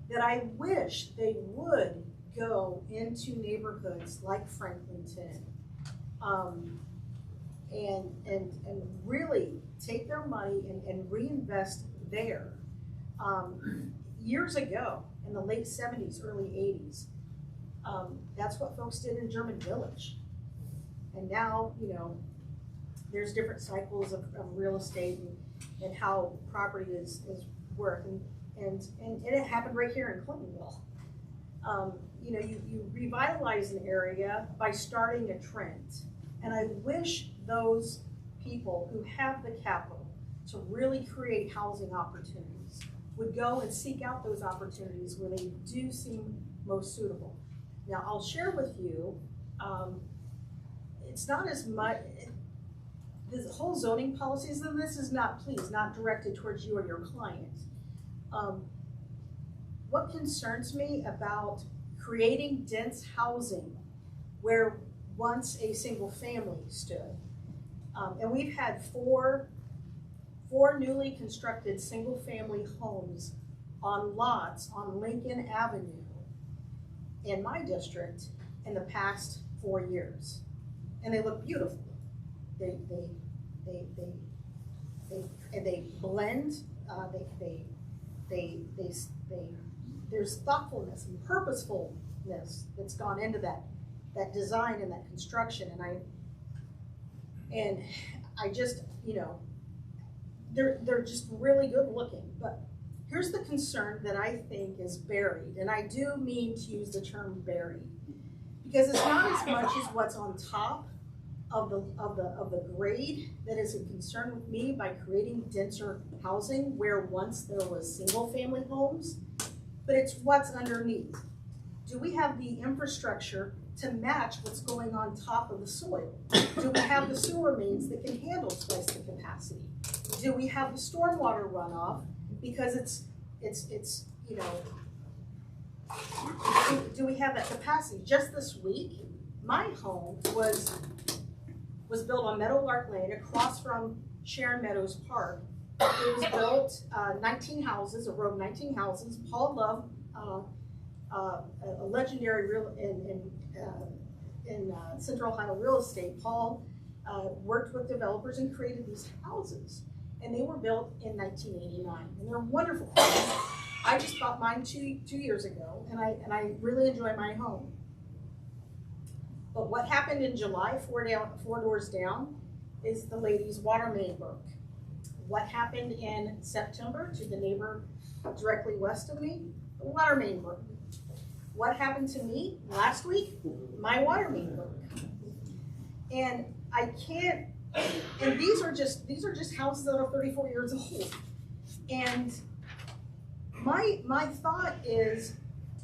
That I wish they would go into neighborhoods like Franklinton, and really take their money and reinvest there. Years ago, in the late 70s, early 80s, that's what folks did in German Village. And now, you know, there's different cycles of real estate and how property is worth. And it happened right here in Clintonville. You know, you revitalize an area by starting a trend. And I wish those people who have the capital to really create housing opportunities would go and seek out those opportunities where they do seem most suitable. Now, I'll share with you, it's not as much, the whole zoning policies, and this is not, please, not directed towards you or your client. What concerns me about creating dense housing where once a single family stood, and we've had four newly constructed single family homes on lots on Lincoln Avenue in my district in the past 4 years. And they look beautiful. They blend, there's thoughtfulness and purposefulness that's gone into that design and that construction. And I just, you know, they're just really good looking. But here's the concern that I think is buried, and I do mean to use the term buried, because it's not as much as what's on top of the grade that is a concern with me by creating denser housing where once there was single family homes, but it's what's underneath. Do we have the infrastructure to match what's going on top of the soil? Do we have the sewer mains that can handle twice the capacity? Do we have the stormwater runoff? Because it's you know, do we have that capacity? Just this week, my home was built on Meadowlark Lane across from Sharon Meadows Park. It was built 19 houses, a row of 19 houses. Paul Love, a legendary real in Central Ohio real estate. Paul worked with developers and created these houses, and they were built in 1989, and they're wonderful homes. I just bought mine two years ago, and I really enjoy my home. But what happened in July, four doors down, is the lady's water main broke. What happened in September to the neighbor directly west of me? The water main broke. What happened to me last week? My water main broke. And I can't, and these are just houses that are 34 years old. And my thought is,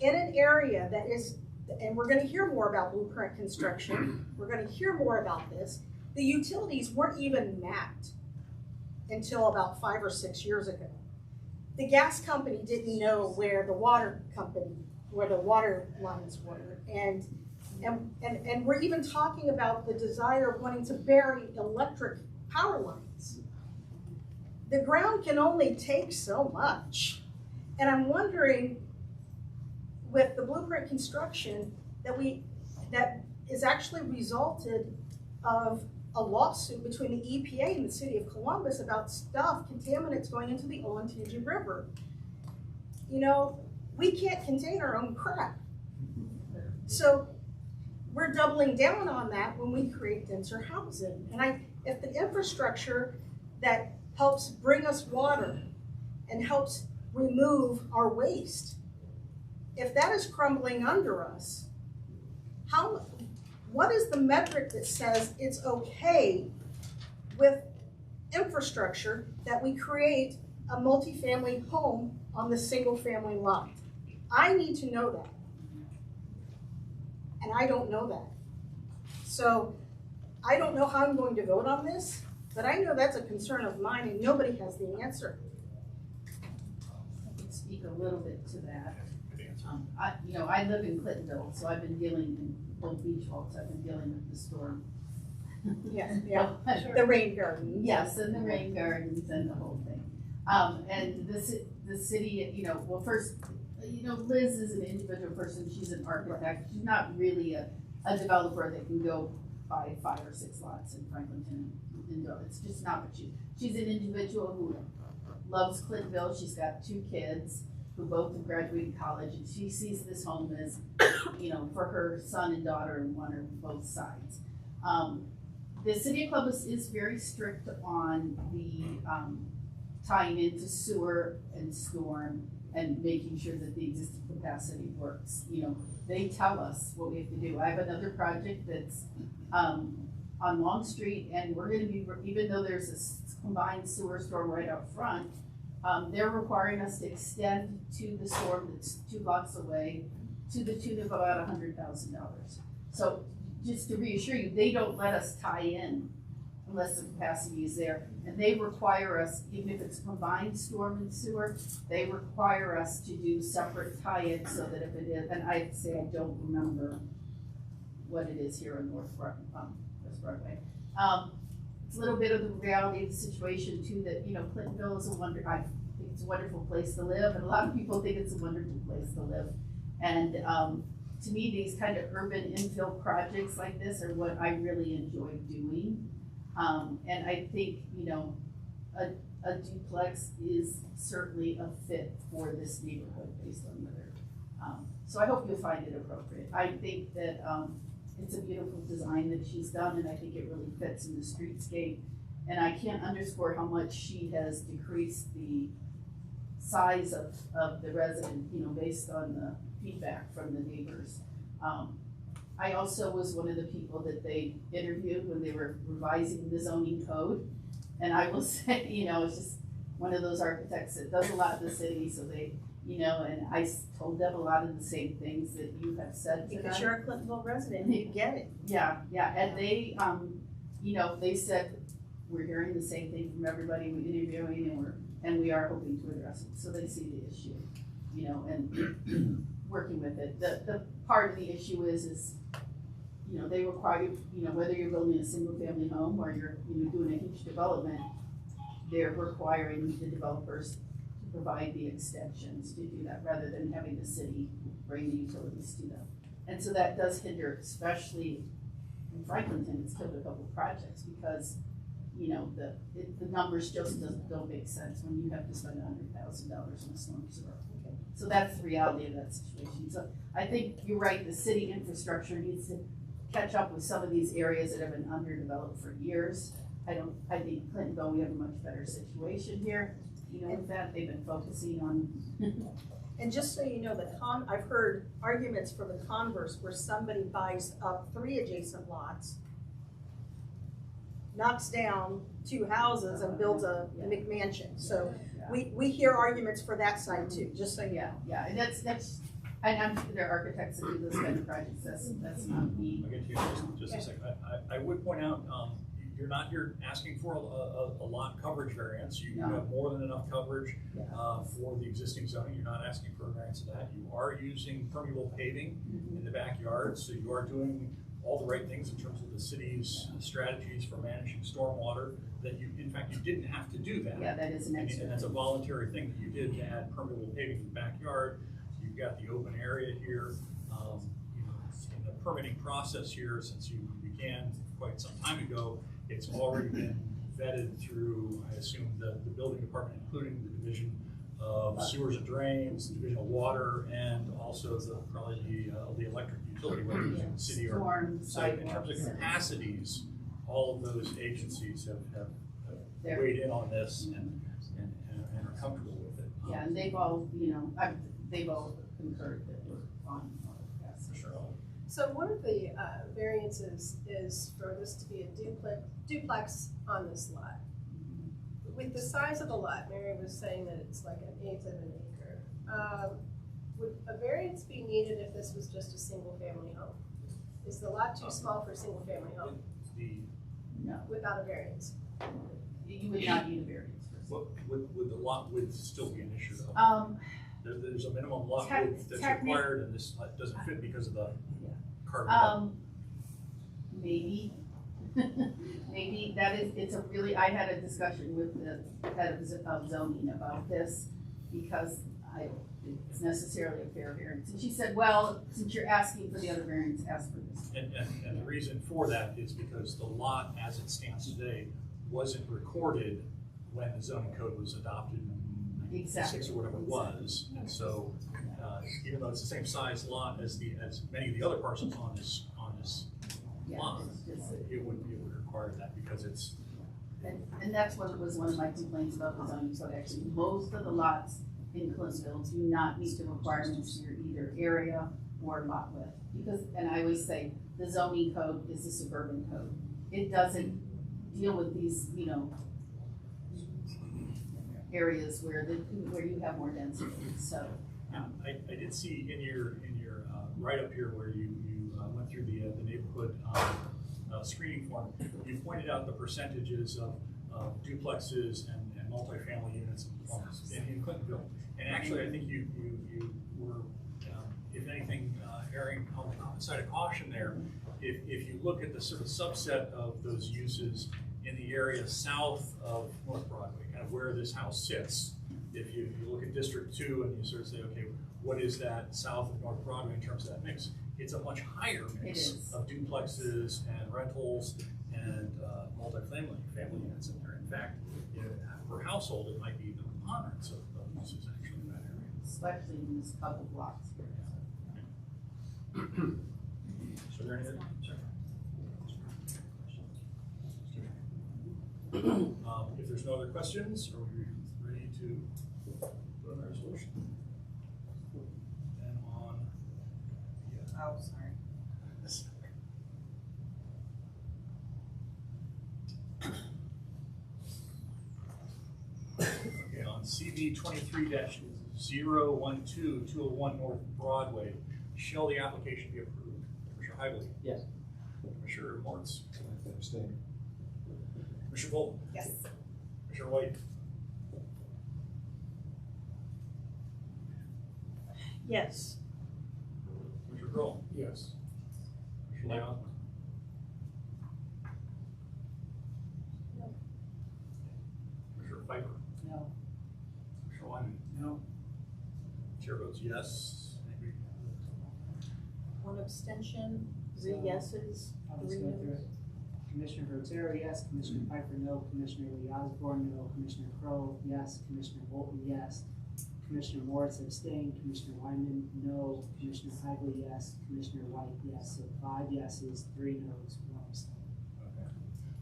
in an area that is, and we're gonna hear more about blueprint construction, we're gonna hear more about this, the utilities weren't even mapped until about 5 or 6 years ago. The gas company didn't know where the water lines were. And we're even talking about the desire of wanting to bury electric power lines. The ground can only take so much. And I'm wondering, with the blueprint construction, that is actually resulted of a lawsuit between the EPA and the city of Columbus about contaminants going into the Olentangy River. You know, we can't contain our own crap. So we're doubling down on that when we create denser housing. And if the infrastructure that helps bring us water and helps remove our waste, if that is crumbling under us, what is the metric that says it's okay with infrastructure that we create a multifamily home on the single family lot? I need to know that. And I don't know that. So I don't know how I'm going to vote on this, but I know that's a concern of mine and nobody has the answer. I can speak a little bit to that. I live in Clintonville, so I've been dealing in both beach walks. I've been dealing with the storm. Yeah. The rain gardens. Yes, and the rain gardens and the whole thing. And the city, well, first, Liz is an individual person. She's an architect. She's not really a developer that can go buy 5 or 6 lots in Franklinton and go. It's just not what she's an individual who loves Clintonville. She's got 2 kids who both have graduated college, and she sees this home as, for her son and daughter and one or both sides. The city of Columbus is very strict on the tying into sewer and storm and making sure that the existing capacity works. They tell us what we have to do. I have another project that's on on Long Street, and we're gonna be, even though there's a combined sewer storm right out front, they're requiring us to extend to the storm that's 2 blocks away to the tune of about $100,000. So just to reassure you, they don't let us tie in unless the capacity is there. And they require us, even if it's combined storm and sewer, they require us to do separate tie-ins so that if it is, and I'd say I don't remember what it is here in West Broadway. It's a little bit of the reality of the situation too, that, you know, Clintonville is I think it's a wonderful place to live, and a lot of people think it's a wonderful place to live. And to me, these kind of urban infill projects like this are what I really enjoy doing. And I think, you know, a duplex is certainly a fit for this neighborhood based on whether. So I hope you'll find it appropriate. I think that it's a beautiful design that she's done, and I think it really fits in the streetscape. And I can't underscore how much she has decreased the size of the resident, you know, based on the feedback from the neighbors. I also was one of the people that they interviewed when they were revising the zoning code. And I will say, you know, it's just one of those architects that does a lot in the city, so they, you know, and I told them a lot of the same things that you have said to them. Because you're a Clintonville resident, you get it. Yeah, yeah, and they, you know, they said, we're hearing the same thing from everybody we're interviewing, and we are hoping to address it, so they see the issue, you know, and working with it. The part of the issue is, you know, they require, you know, whether you're building a single family home or you're, you know, doing a huge development, they're requiring the developers to provide the extensions to do that, rather than having the city bring the utilities to them. And so that does hinder, especially in Franklinton, it's killed a couple of projects because, you know, the numbers just don't make sense when you have to spend $100,000 on a storm sewer. Okay. So that's the reality of that situation. So I think you're right, the city infrastructure needs to catch up with some of these areas that have been underdeveloped for years. I think Clintonville, we have a much better situation here. You know, with that, they've been focusing on. And just so you know, I've heard arguments for the converse where somebody buys up 3 adjacent lots, knocks down 2 houses and builds a McMansion. So we hear arguments for that side too, just so you know. Yeah, and that's, and I'm sure there are architects that do those kind of projects, that's not me. I'll get to you in just a second. I would point out, you're asking for a lot coverage variance. You have more than enough coverage for the existing zoning. You're not asking for a variance of that. You are using permeable paving in the backyard, so you are doing all the right things in terms of the city's strategies for managing stormwater, that you, in fact, you didn't have to do that. Yeah, that is an extra. And that's a voluntary thing that you did to add permeable paving in the backyard. You've got the open area here. You know, in the permitting process here, since you began quite some time ago, it's already been vetted through, I assume, the building department, including the division of sewers and drains, the division of water, and also probably the electric utility, whether it's in the city or. So in terms of capacities, all of those agencies have weighed in on this and are comfortable with it. Yeah, and they've all, you know, they've all concurred that we're on capacity. For sure. So one of the variances is for this to be a duplex on this lot. With the size of the lot, Mary was saying that it's like 1/8 of an acre. Would a variance be needed if this was just a single family home? Is the lot too small for a single family home? No. Without a variance? You would not need a variance for Would the lot width still be an issue though? There's a minimum lot width that's required, and this doesn't fit because of the carbon. Maybe. Maybe that is, I had a discussion with the head of zoning about this because it's necessarily a fair variance. And she said, well, since you're asking for the other variance, ask for this. And the reason for that is because the lot as it stands today wasn't recorded when the zoning code was adopted in 1996 or whatever it was. And so even though it's the same size lot as many of the other parcels on this lot, it would require that because it's. And that's what was one of my complaints about the zoning code. Actually, most of the lots in Clintonville do not meet the requirements for either area or lot width. Because, and I always say, the zoning code is the suburban code. it doesn't deal with these, you know, areas where you have more density, so. I did see in your write-up here where you went through the neighborhood screening form, you pointed out the percentages of duplexes and multifamily units in Clintonville. And actually, I think you were, if anything, erring on the side of caution there. If you look at the sort of subset of those uses in the area south of North Broadway, kind of where this house sits, if you look at District 2 and you sort of say, okay, what is that south of North Broadway in terms of that mix? It's a much higher mix of duplexes and rentals and multifamily units in there. In fact, you know, per household, it might be the preponderance of uses actually in that area. Especially in this couple blocks here. So there any other? If there's no other questions, are we ready to vote on the resolution? And on Oh, sorry. Okay, on CV 23-012, 201 North Broadway, shall the application be approved? Commissioner Higley? Yes. Commissioner Moritz? Abstain. Commissioner Bolton? Yes. Commissioner White? Yes. Commissioner Kroll? Yes. Commissioner Leon? Commissioner Piper? No. Commissioner Wyman? No. Chair votes yes. Anybody? One abstention, three So, yeses, I'll three just go through noes. it. Commissioner Rotero, yes. Commissioner Piper, no. Commissioner Lee Osborne, no. Commissioner Crowe, yes. Commissioner Bolton, yes. Commissioner Moritz abstained. Commissioner Wyman, no. Commissioner Higley, yes. Commissioner White, yes. So 5 yeses, 3 noes, 1 abstain. Okay.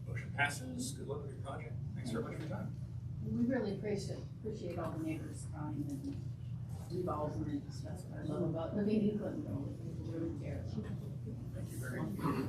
Motion passes. Good luck with your project. Thanks very much for your time. We really appreciate all the neighbors crying and revolving, and that's what I love about living in Clintonville, that people really care. Thank you very much.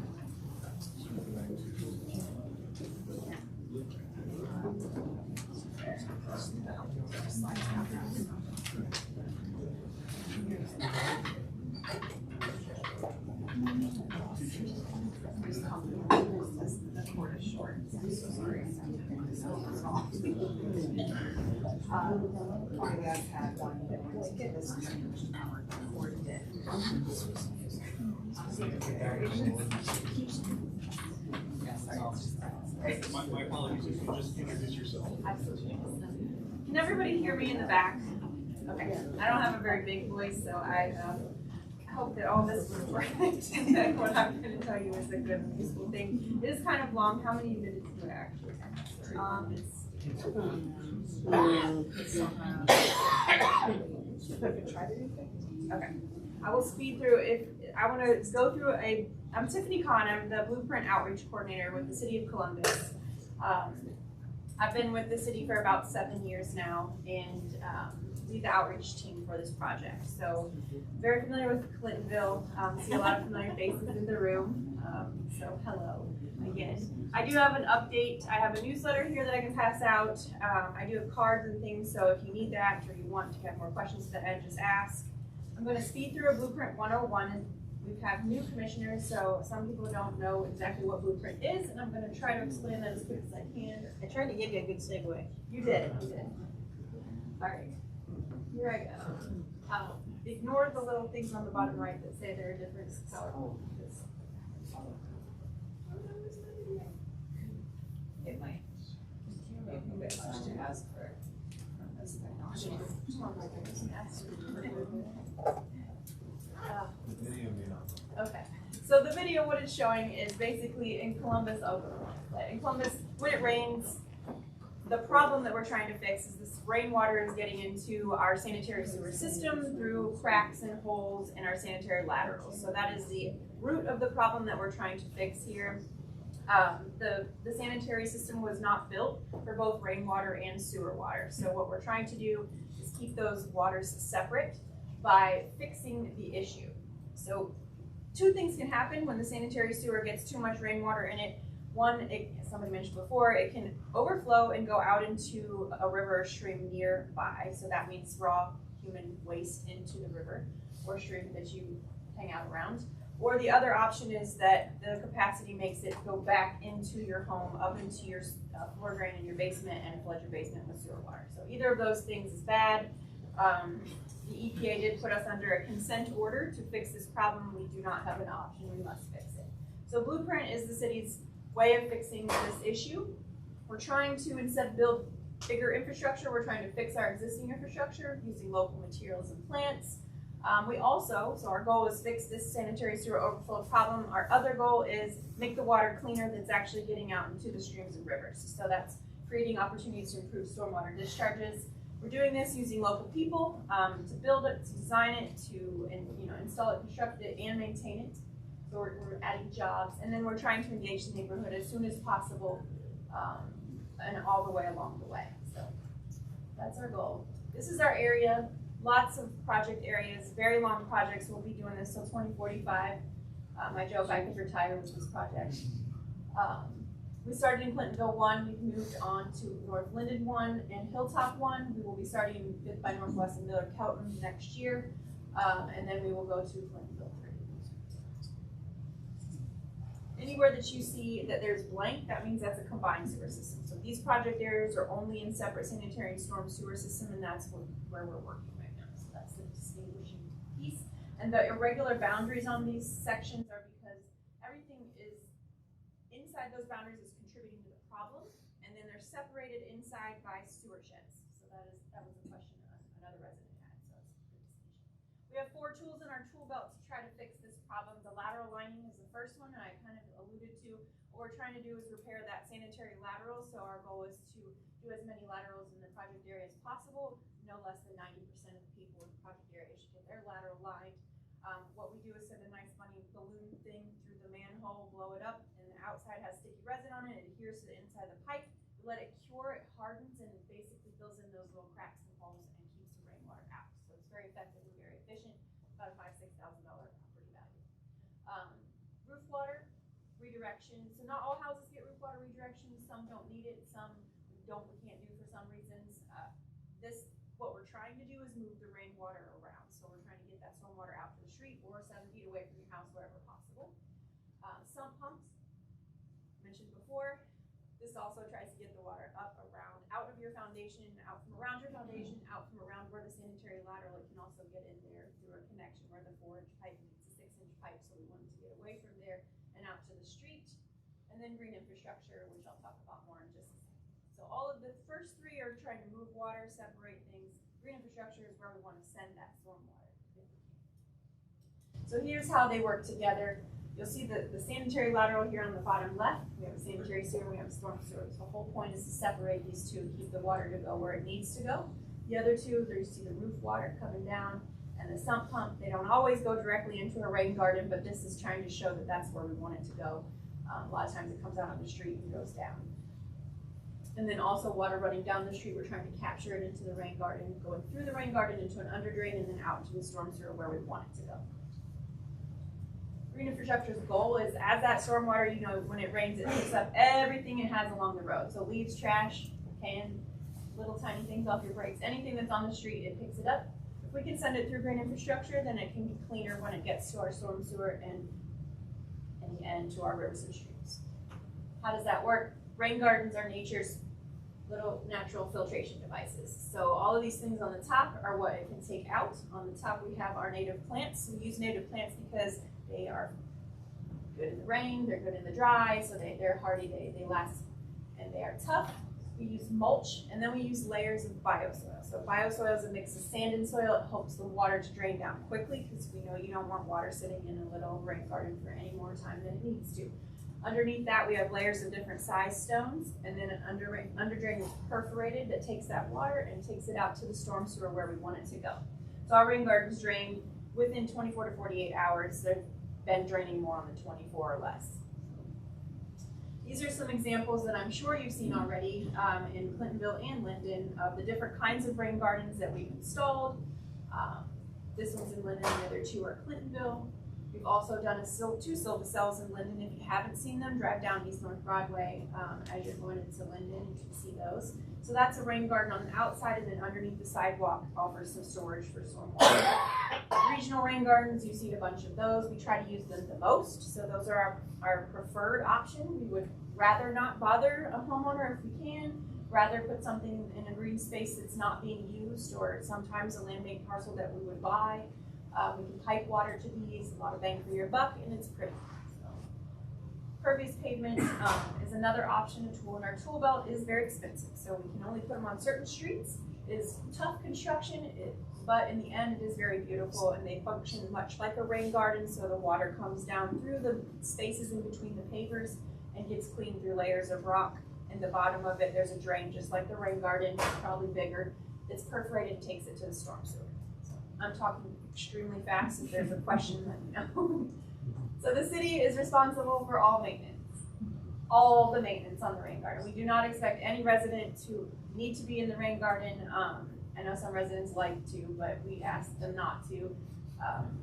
My apologies, if you just introduce yourself. Absolutely. Can everybody hear me in the back? Okay. I don't have a very big voice, so I hope that all this was right. And what I'm going to tell you is a good and useful thing. It is kind of long. How many minutes do I actually have? Okay. I will speed through. If I want to go through I'm Tiffany Conham, the Blueprint Outreach Coordinator with the City of Columbus. I've been with the city for about 7 years now, and lead the outreach team for this project. So very familiar with Clintonville. See a lot of familiar faces in the room. So hello again. I do have an update. I have a newsletter here that I can pass out. I do have cards and things, so if you need that or you want to have more questions to the end, just ask. I'm going to speed through a Blueprint 101. We've had new commissioners, so some people don't know exactly what Blueprint is, and I'm going to try to explain that as quick as I can. I tried to give you a good segue. You did. All right, here I go. Ignore the little things on the bottom right that say they're a different color. It might. Ask for this technology. Okay, so the video, what it's showing is basically in Columbus, when it rains, the problem that we're trying to fix is this rainwater is getting into our sanitary sewer system through cracks and holes in our sanitary laterals. So that is the root of the problem that we're trying to fix here. The sanitary system was not built for both rainwater and sewer water. So what we're trying to do is keep those waters separate by fixing the issue. So 2 things can happen when the sanitary sewer gets too much rainwater in it. One, somebody mentioned before, it can overflow and go out into a river or stream nearby. So that means raw human waste into the river or stream that you hang out around. Or the other option is that the capacity makes it go back into your home, up into your floor drain in your basement and flood your basement with sewer water. So either of those things is bad. The EPA did put us under a consent order to fix this problem. We do not have an option, we must fix it. So Blueprint is the city's way of fixing this issue. We're trying to, instead of build bigger infrastructure, we're trying to fix our existing infrastructure using local materials and plants. So our goal is fix this sanitary sewer overflow problem. Our other goal is make the water cleaner that's actually getting out into the streams and rivers. So that's creating opportunities to improve stormwater discharges. We're doing this using local people to build it, to design it, to install it, construct it, and maintain it. So we're adding jobs, and then we're trying to engage the neighborhood as soon as possible and all the way along the way. So that's our goal. This is our area. Lots of project areas, very long projects. We'll be doing this till 2045. I joke I could retire with this project. We started in Clintonville 1, we've moved on to North Linden 1 and Hilltop 1. We will be starting in 5th by Northwest and Miller Kelton next year, and then we will go to Clintonville 3. Anywhere that you see that there's blank, that means that's a combined sewer system. So these project areas are only in separate sanitary and storm sewer system, and that's where we're working right now. So that's the distinguishing piece. And the irregular boundaries on these sections are because everything is inside those boundaries is contributing to the problem, and then they're separated inside by sewer sheds. So that was a question another resident had. So that's a good distinction. We have 4 tools in our tool belt to try to fix this problem. The lateral lining is the first one, and I kind of alluded to. What we're trying to do is repair that sanitary lateral. So our goal is to do as many laterals in the project area as possible. No less than 90% of the people in the project area should get their lateral lined. What we do is send a nice funny balloon thing through the manhole, blow it up, and the outside has sticky resin on it. It adheres to the inside of the pipe. We let it cure, it hardens, and it basically fills in those little cracks and holes and keeps the rainwater out. So it's very effective and very efficient, about a $5,000 to $6,000 property value. Roof water redirection. So not all houses get roof water redirection. Some don't need it. Some we can't do for some reasons. What we're trying to do is move the rainwater around. So we're trying to get that stormwater out to the street or 7 feet away from your house wherever possible. Sump pumps, mentioned before. This also tries to get the water up around, out of your foundation, out from around your foundation, out from around where the sanitary lateral. It can also get in there through a connection where the 4-inch pipe meets a 6-inch pipe. So we wanted to get away from there and out to the street. And then green infrastructure, which I'll talk about more in just a second. So all of the first 3 are trying to move water, separate things. Green infrastructure is where we want to send that stormwater if we can. So here's how they work together. You'll see the sanitary lateral here on the bottom left. We have a sanitary sewer, we have a storm sewer. So the whole point is to separate these two and keep the water to go where it needs to go. The other two, there you see the roof water coming down and the sump pump. They don't always go directly into a rain garden, but this is trying to show that that's where we want it to go. A lot of times it comes out on the street and goes down. And then also water running down the street, we're trying to capture it into the rain garden, going through the rain garden into an under drain and then out to the storm sewer where we want it to go. Green infrastructure's goal is as that stormwater, when it rains, it picks up everything it has along the road. So leaves, trash, little tiny things off your brakes, anything that's on the street, it picks it up. If we can send it through green infrastructure, then it can be cleaner when it gets to our storm sewer and in the end to our rivers and streams. How does that work? Rain gardens are nature's little natural filtration devices. So all of these things on the top are what it can take out. On the top we have our native plants. We use native plants because they are good in the rain, they're good in the dry, so they're hardy, they last, and they are tough. We use mulch, and then we use layers of bioswale. So bioswale is a mix of sand and soil. It helps the water to drain down quickly because we know you don't want water sitting in a little rain garden for any more time than it needs to. Underneath that, we have layers of different size stones, and then an under drain is perforated that takes that water and takes it out to the storm sewer where we want it to go. So our rain gardens drain within 24 to 48 hours. They've been draining more on the 24 or less. These are some examples that I'm sure you've seen already in Clintonville and Linden of the different kinds of rain gardens that we've installed. This one's in Linden, the other 2 are Clintonville. We've also done two silver-cells in Linden. If you haven't seen them, drive down East North Broadway as you're going into Linden, you can see those. So that's a rain garden on the outside, and then underneath the sidewalk offers some storage for stormwater. Regional rain gardens, you see a bunch of those. We try to use them the most, so those are our preferred option. We would rather not bother a homeowner if we can, rather put something in a green space that's not being used, or sometimes a land bank parcel that we would buy. We can pipe water to these, a lot of bang for your buck, and it's pretty. So, pervious pavement is another option, a tool in our tool belt. Is very expensive, so we can only put them on certain streets. It is tough construction, but in the end it is very beautiful, and they function much like a rain garden, so the water comes down through the spaces in between the pavers and gets cleaned through layers of rock. In the bottom of it, there's a drain, just like the rain garden, probably bigger. It's perforated and takes it to the storm sewer. So I'm talking extremely fast. If there's a question, let me know. So the city is responsible for all maintenance, all the maintenance on the rain garden. We do not expect any resident to need to be in the rain garden. I know some residents like to, but we ask them not to.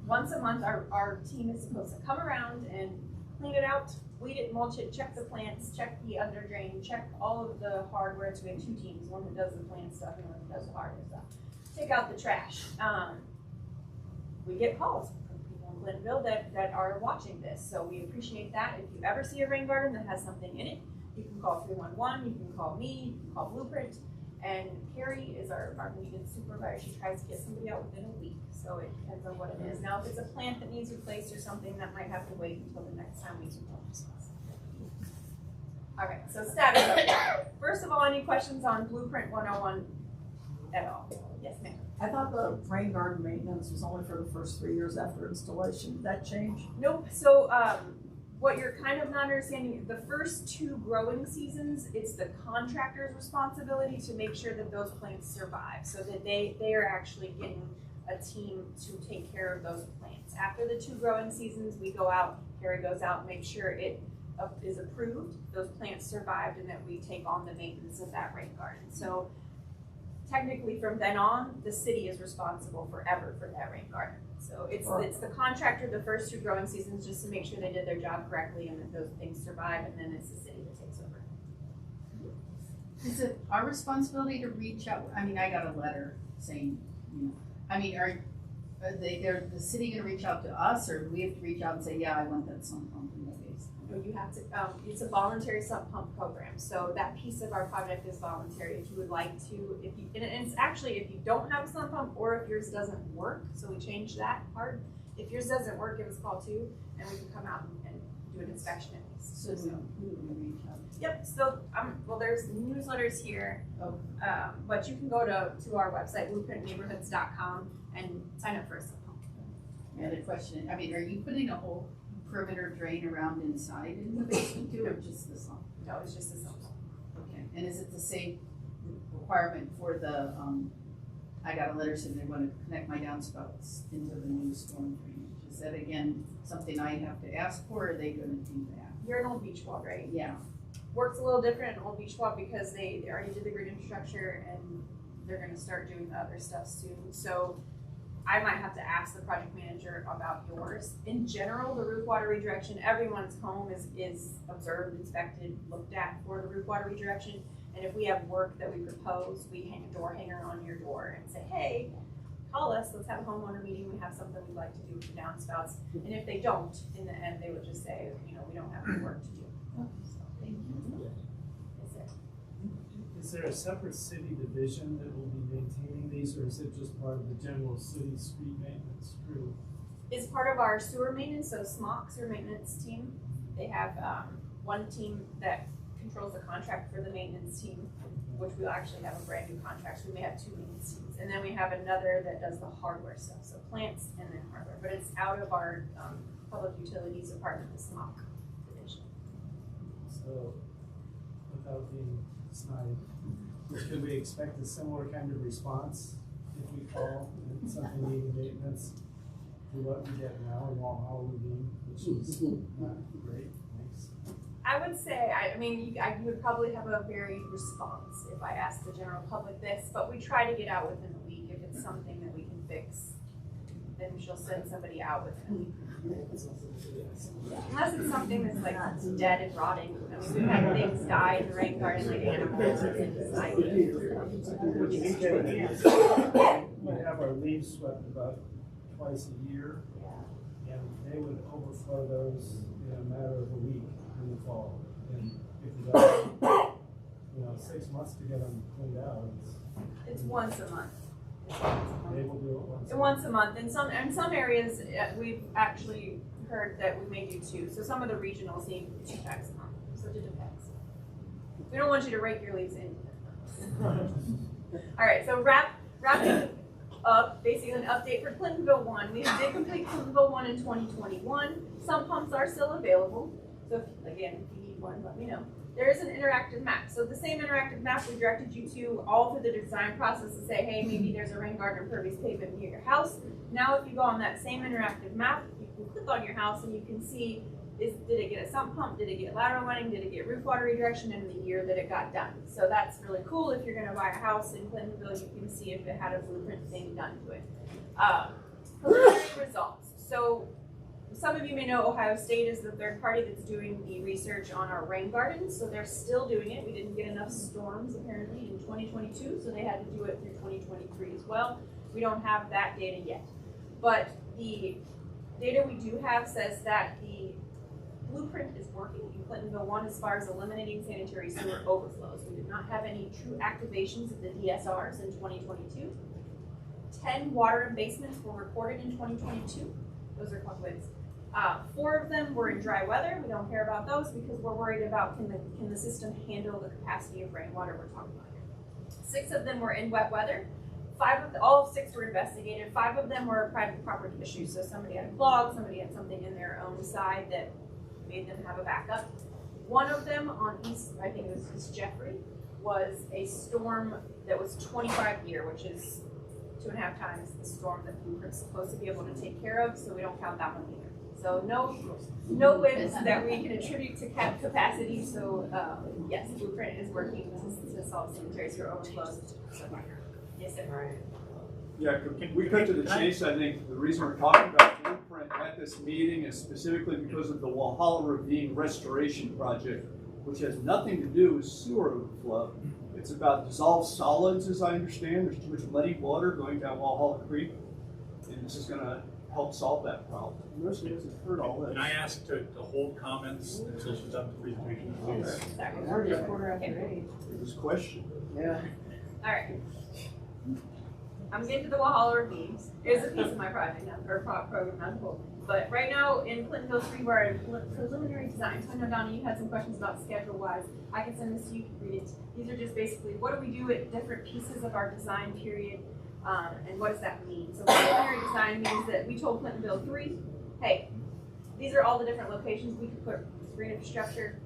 Once a month, our team is supposed to come around and clean it out, weed it, mulch it, check the plants, check the under drain, check all of the hardware. So we have two teams, one that does the plant stuff and one that does the hardware stuff. Take out the trash. We get calls from people in Clintonville that are watching this, so we appreciate that. If you ever see a rain garden that has something in it, you can call 311, you can call me, you can call Blueprint, and Carrie is our maintenance supervisor. She tries to get somebody out within a week, so it depends on what it is. Now, if it's a plant that needs replaced or something, that might have to wait until the next time we can call. Okay, so status update. First of all, any questions on Blueprint 101 at all? Yes, ma'am. I thought the rain garden maintenance was only for the first 3 years after installation. Did that change? Nope. So what you're kind of not understanding, the first 2 growing seasons, it's the contractor's responsibility to make sure that those plants survive, so that they are actually getting a team to take care of those plants. After the 2 growing seasons, we go out, Carrie goes out, make sure it is approved, those plants survived, and that we take on the maintenance of that rain garden. So technically from then on, the city is responsible forever for that rain garden. So it's the contractor the first 2 growing seasons just to make sure they did their job correctly and that those things survive, and then it's the city that takes over. Is it our responsibility to reach out? I mean, I got a letter saying, I mean, are the city gonna reach out to us, or do we have to reach out and say, yeah, I want that sump pump in the base? You have to, it's a voluntary sump pump program. So that piece of our project is voluntary. If you would like to, and it's actually, if you don't have a sump pump or if yours doesn't work, so we changed that part. If yours doesn't work, give us a call too, and we can come out and do an inspection at least. So who do we reach out? Yep, so, well, there's newsletters here, but you can go to our website, blueprintneighborhoods.com, and sign up for a sump pump. I had a question. I mean, are you putting a whole perimeter drain around inside in the basement too, or just the sump? No, it's just the sump. Okay, and is it the same requirement for the, I got a letter saying they want to connect my downspouts into the new storm drainage. Is that again something I have to ask for, or are they going to do that? You're an Old Beach Wall, right? Yeah. Works a little different in Old Beach Wall because they already did the grid infrastructure and they're going to start doing the other stuff soon. So I might have to ask the project manager about yours. In general, the roof water redirection, everyone's home is observed, inspected, looked at for the roof water redirection. And if we have work that we propose, we hang a door hanger on your door and say, hey, call us, let's have a homeowner meeting, we have something we'd like to do with the downspouts. And if they don't, in the end, they would just say, we don't have any work to do. So, thank you. Yes, sir. Is there a separate city division that will be maintaining these, or is it just part of the general city street maintenance crew? It's part of our sewer maintenance, so SMOC, sewer maintenance team. They have one team that controls the contract for the maintenance team, which we'll actually have a brand new contract. So we may have 2 maintenance teams. And then we have another that does the hardware stuff, so plants and then hardware. But it's out of our public utilities department, the SMOC division. So, without being snide, could we expect a similar kind of response if we call and something needing maintenance to what we get now in Walhalla Ravine, which is not great? Thanks. I would say, you would probably have a varied response if I asked the general public this, but we try to get out within a week if it's something that we can fix then she'll send somebody out with him. Unless it's something that's like dead and rotting. I mean, we've had things die in the rain garden, like animals and We have our leaves swept about twice a year, and they would overflow those in a matter of a week in the fall. And if you got, 6 months to get them cleaned out, it's once a month. they will do it once. Once a month. In some areas, we've actually heard that we may do 2. So some of the regionals need 2 packs a month. So it depends. We don't want you to rake your leaves in. All right. So wrapping up, basically an update for Clintonville 1. We did complete Clintonville 1 in 2021. Some pumps are still available. So if you need one, let me know. There is an interactive map. So the same interactive map we directed you to all through the design process to say, hey, maybe there's a rain garden or impervious pavement near your house. Now if you go on that same interactive map, you can click on your house and you can see, did it get a sump pump, did it get lateral running, did it get roof water redirection, and the year that it got done. So that's really cool. If you're going to buy a house in Clintonville, you can see if it had a blueprint thing done to it. Preliminary results. So some of you may know Ohio State is the third party that's doing the research on our rain gardens, so they're still doing it. We didn't get enough storms apparently in 2022, so they had to do it through 2023 as well. We don't have that data yet. But the data we do have says that the blueprint is working in Clintonville 1 as far as eliminating sanitary sewer overflows. We did not have any true activations of the DSRs in 2022. 10 water embasements were reported in 2022. Those are wins. 4 of them were in dry weather. We don't care about those because we're worried about can the system handle the capacity of rainwater we're talking about here. 6 of them were in wet weather. All 6 were investigated. 5 of them were private property issues. So somebody had a clog, somebody had something in their own side that made them have a backup. 1 of them on East, I think it was East Jeffrey, was a storm that was 25-year, which is 2.5 times the storm that Blueprint's supposed to be able to take care of, so we don't count that one either. So no wins that we can attribute to cap capacity. So yes, Blueprint is working to solve sanitary sewer overflows. Yes, sir. Yeah, we cut to the chase. I think the reason we're talking about Blueprint at this meeting is specifically because of the Walhalla Ravine Restoration Project, which has nothing to do with sewer overflow. It's about dissolved solids, as I understand. There's too much muddy water going down Walhalla Creek, and this is going to help solve that problem. Most of us have heard all this. Can I ask to hold comments until she's done the presentation, please? It's already a 8:15. It was question. Yeah. All right. I'm getting to the Walhalla Ravines. It's a piece of my project now, or program, not the whole thing. But right now in Clintonville 3, we're in preliminary design. So I know, Donna, you had some questions about schedule-wise. I can send this to you, you can read it. These are just basically what do we do at different pieces of our design period, and what does that mean? So preliminary design means that we told Clintonville 3, hey, these are all the different locations we could put green infrastructure.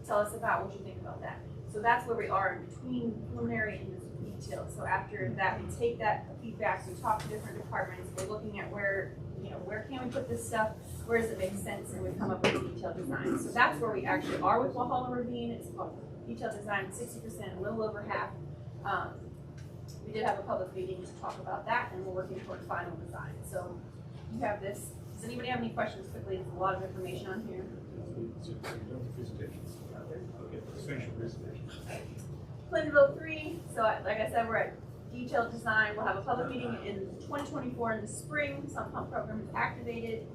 Tell us about what you think about that. So that's where we are in between preliminary and detailed. So after that, we take that feedback, we talk to different departments, we're looking at where can we put this stuff, where does it make sense, and we come up with a detailed design. So that's where we actually are with Walhalla Ravine. It's called detailed design, 60%, a little over half. We did have a public meeting to talk about that, and we're working toward final design. So you have this. Does anybody have any questions quickly? There's a lot of information on here. Okay, let's finish the presentation. Clintonville 3, so like I said, we're at detailed design. We'll have a public meeting in 2024 in the spring. Some pump program is activated.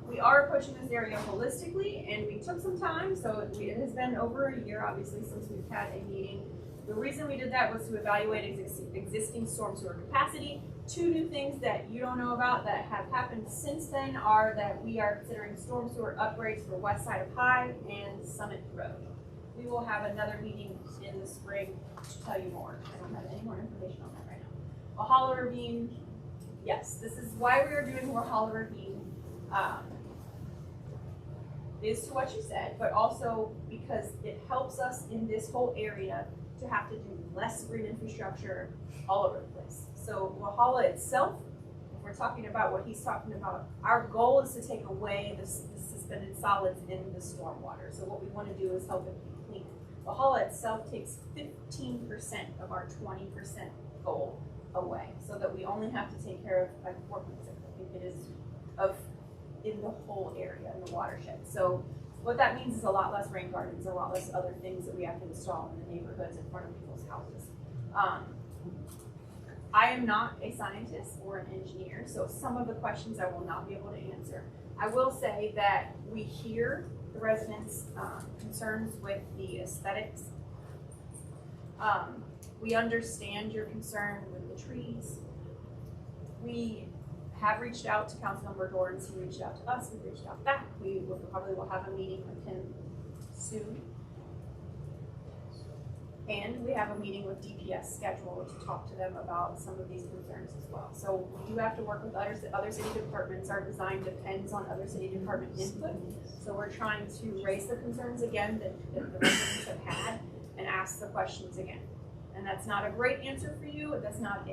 We are approaching this area holistically, and we took some time, so it has been over a year, obviously, since we've had a meeting. The reason we did that was to evaluate existing storm sewer capacity. 2 new things that you don't know about that have happened since then are that we are considering storm sewer upgrades for west side of High and Summit Road. We will have another meeting in the spring to tell you more. I don't have any more information on that right now. Walhalla Ravine, yes, this is why we are doing Walhalla Ravine. Is to what you said, but also because it helps us in this whole area to have to do less green infrastructure all over the place. So Walhalla itself, if we're talking about what he's talking about, our goal is to take away the suspended solids in the stormwater. So what we want to do is help it be clean. Walhalla itself takes 15% of our 20% goal away, so that we only have to take care of like 4.6%. It is in the whole area, in the watershed. So what that means is a lot less rain gardens, a lot less other things that we have to install in the neighborhoods in front of people's houses. I am not a scientist or an engineer, so some of the questions I will not be able to answer. I will say that we hear the residents' concerns with the aesthetics. We understand your concern with the trees. We have reached out to Councilmember Dorrance. He reached out to us. We reached out back. We probably will have a meeting with him soon. And we have a meeting with DPS scheduled to talk to them about some of these concerns as well. So we do have to work with other city departments. Our design depends on other city department input. So we're trying to raise the concerns again that the residents have had and ask the questions again. And that's not a great answer for you. That's not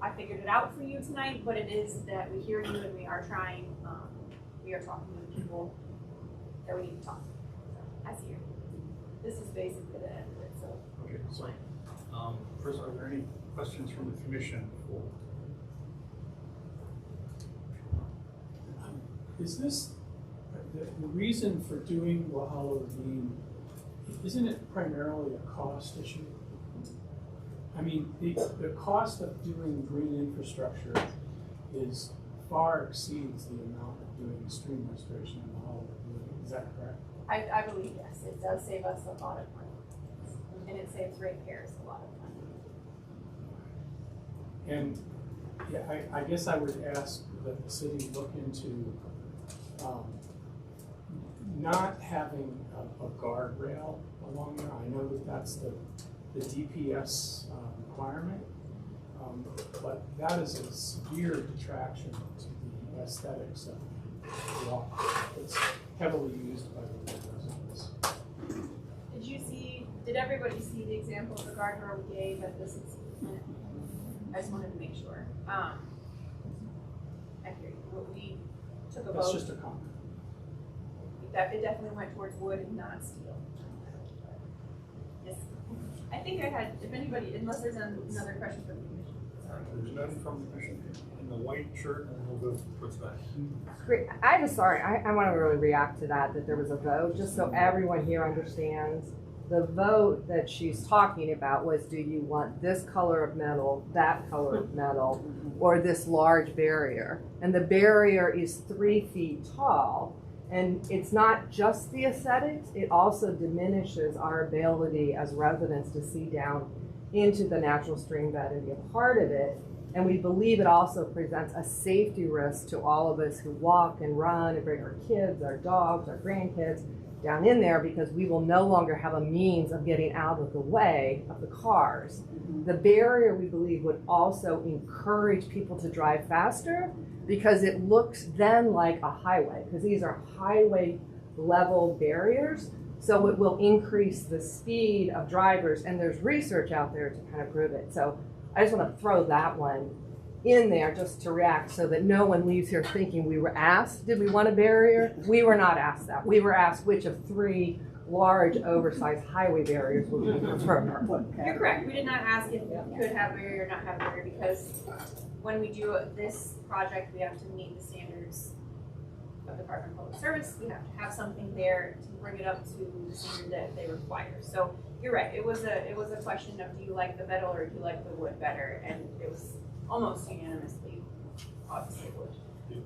I figured it out for you tonight, but it is that we hear you and we are trying, we are talking to the people that we need to talk to. So, I see you. This is basically the end of it, so. Okay, so, first, are there any questions from the commission? Is this, the reason for doing Walhalla Ravine, isn't it primarily a cost issue? I mean, the cost of doing green infrastructure far exceeds the amount of doing stream restoration in Walhalla Ravine. Is that correct? I believe yes, it does save us a lot of money. And it saves ratepayers a lot of money. And yeah, I guess I would ask that the city look into not having a guardrail along there. I know that that's the DPS requirement, but that is a severe detraction to the aesthetics of the walk. It's heavily used by the residents. Did everybody see the example of the guardrail we gave at this? I just wanted to make sure. I hear you. We took a vote. That's just a comment. It definitely went towards wood and not steel. Yes. I think I had, if anybody, unless there's another question from the commission. There's none from the commission. In the white shirt, and we'll go towards that. Great. I want to really react to that there was a vote, just so everyone here understands. The vote that she's talking about was, do you want this color of metal, that color of metal, or this large barrier? And the barrier is 3 feet tall. And it's not just the aesthetics, it also diminishes our ability as residents to see down into the natural stream bed and be a part of it. And we believe it also presents a safety risk to all of us who walk and run and bring our kids, our dogs, our grandkids down in there, because we will no longer have a means of getting out of the way of the cars. The barrier, we believe, would also encourage people to drive faster, because it looks then like a highway, because these are highway level barriers. So it will increase the speed of drivers, and there's research out there to kind of prove it. So I just want to throw that one in there just to react, so that no one leaves here thinking we were asked, did we want a barrier? We were not asked that. We were asked which of 3 large oversized highway barriers would we prefer. You're correct. We did not ask if we could have a barrier or not have a barrier, because when we do this project, we have to meet the standards of the Department of Public Service. We have to have something there to bring it up to the standard that they require. So you're right. It was a question of, do you like the metal or do you like the wood better? And it was almost unanimously, obviously, wood.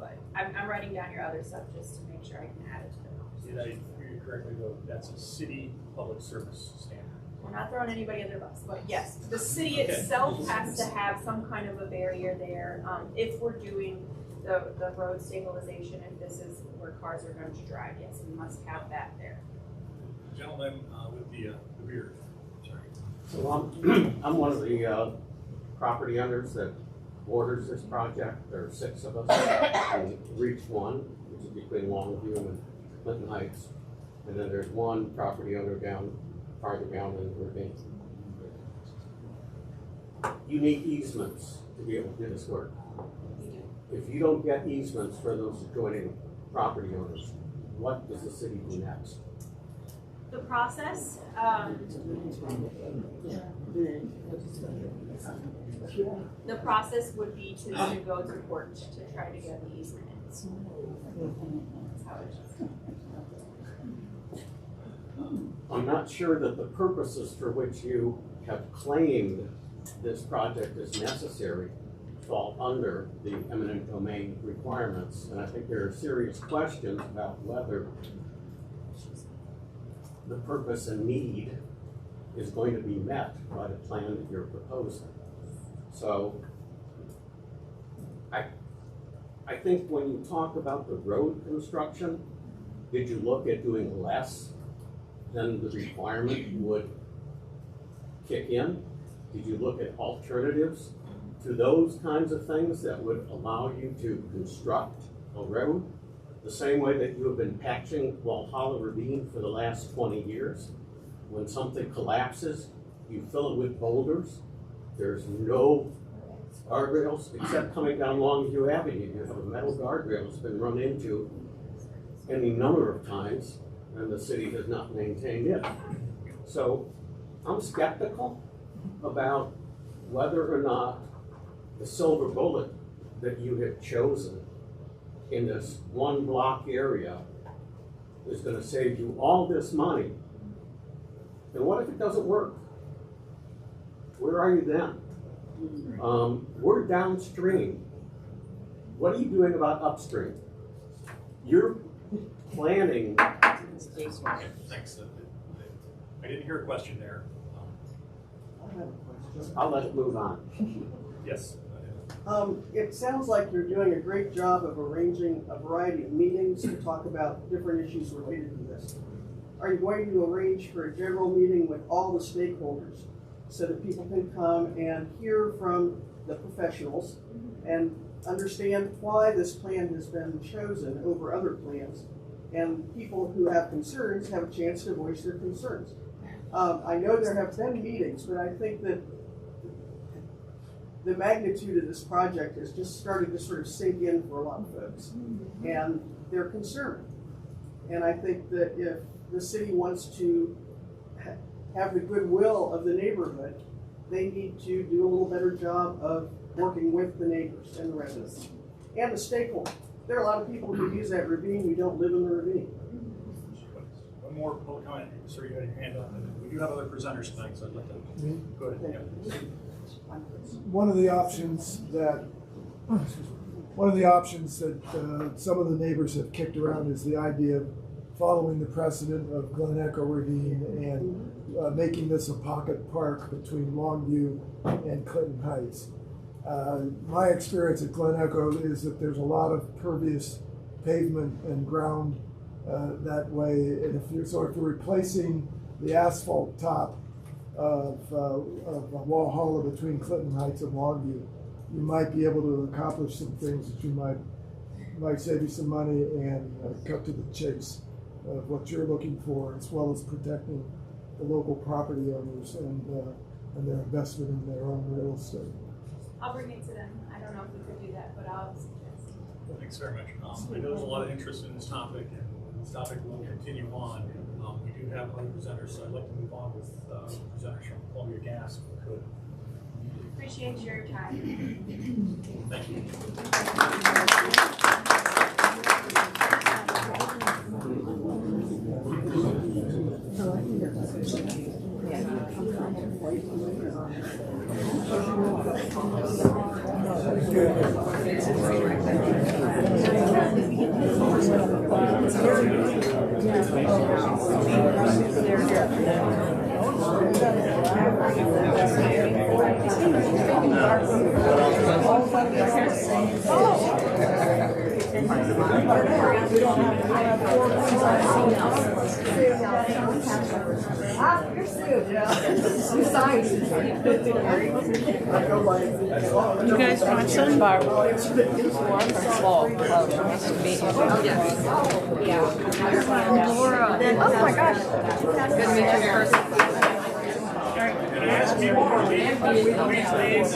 But I'm writing down your other stuff just to make sure I can add it to the conversation. Did I hear you correctly, though? That's a city public service standard. We're not throwing anybody under the bus, but yes, the city itself has to have some kind of a barrier there. If we're doing the road stabilization, if this is where cars are going to drive, yes, we must have that there. Gentleman with the beard. Sorry. So I'm one of the property owners that borders this project. There are 6 of us. We reached 1, which is between Longview and Clinton Heights. And then there's 1 property owner farther down in the ravine. You need easements to be able to do this work. If you don't get easements for those adjoining property owners, what does the city do next? The process, the process would be to go to court to try to get the easement. That's how it is. I'm not sure that the purposes for which you have claimed this project is necessary fall under the eminent domain requirements. And I think there are serious questions about whether the purpose and need is going to be met by the plan that you're proposing. So I think when you talk about the road construction, did you look at doing less than the requirement would kick in? Did you look at alternatives to those kinds of things that would allow you to construct a road the same way that you have been patching Walhalla Ravine for the last 20 years? When something collapses, you fill it with boulders. There's no guardrails except coming down Longview Avenue. You have a metal guardrail that's been run into any number of times, and the city has not maintained it. So I'm skeptical about whether or not the silver bullet that you have chosen in this one block area is going to save you all this money. And what if it doesn't work? Where are you then? We're downstream. What are you doing about upstream? You're planning. Thanks. I didn't hear a question there. I'll let it move on. Yes. It sounds like you're doing a great job of arranging a variety of meetings to talk about different issues related to this. Are you going to arrange for a general meeting with all the stakeholders so that people can come and hear from the professionals and understand why this plan has been chosen over other plans, and people who have concerns have a chance to voice their concerns? I know there have been meetings, but I think that the magnitude of this project has just started to sort of sink in for a lot of folks, and they're concerned. And I think that if the city wants to have the goodwill of the neighborhood, they need to do a little better job of working with the neighbors and the residents and the stakeholders. There are a lot of people who use that ravine who don't live in the ravine. One more public comment. Sir, you had your hand up. We do have other presenters tonight, so I'd like to go ahead. Yeah. One of the options that some of the neighbors have kicked around is the idea of following the precedent of Glen Echo Ravine and making this a pocket park between Longview and Clinton Heights. My experience at Glen Echo is that there's a lot of pervious pavement and ground that way, and if you're replacing the asphalt top of Walhalla between Clinton Heights and Longview, you might be able to accomplish some things that you might save you some money and cut to the chase of what you're looking for, as well as protecting the local property owners and their investment in their own real estate. I'll bring it to them. I don't know if we could do that, but I'll suggest. Thanks very much. I know there's a lot of interest in this topic, and this topic will continue on. We do have other presenters, so I'd like to move on with presenters from Columbia Gas, if we could. Appreciate your time. Thank you. You guys want some? Warm or slow? Nice to meet you. Laura. Oh my gosh. Good to meet you in person. Can I ask you before we leave, please?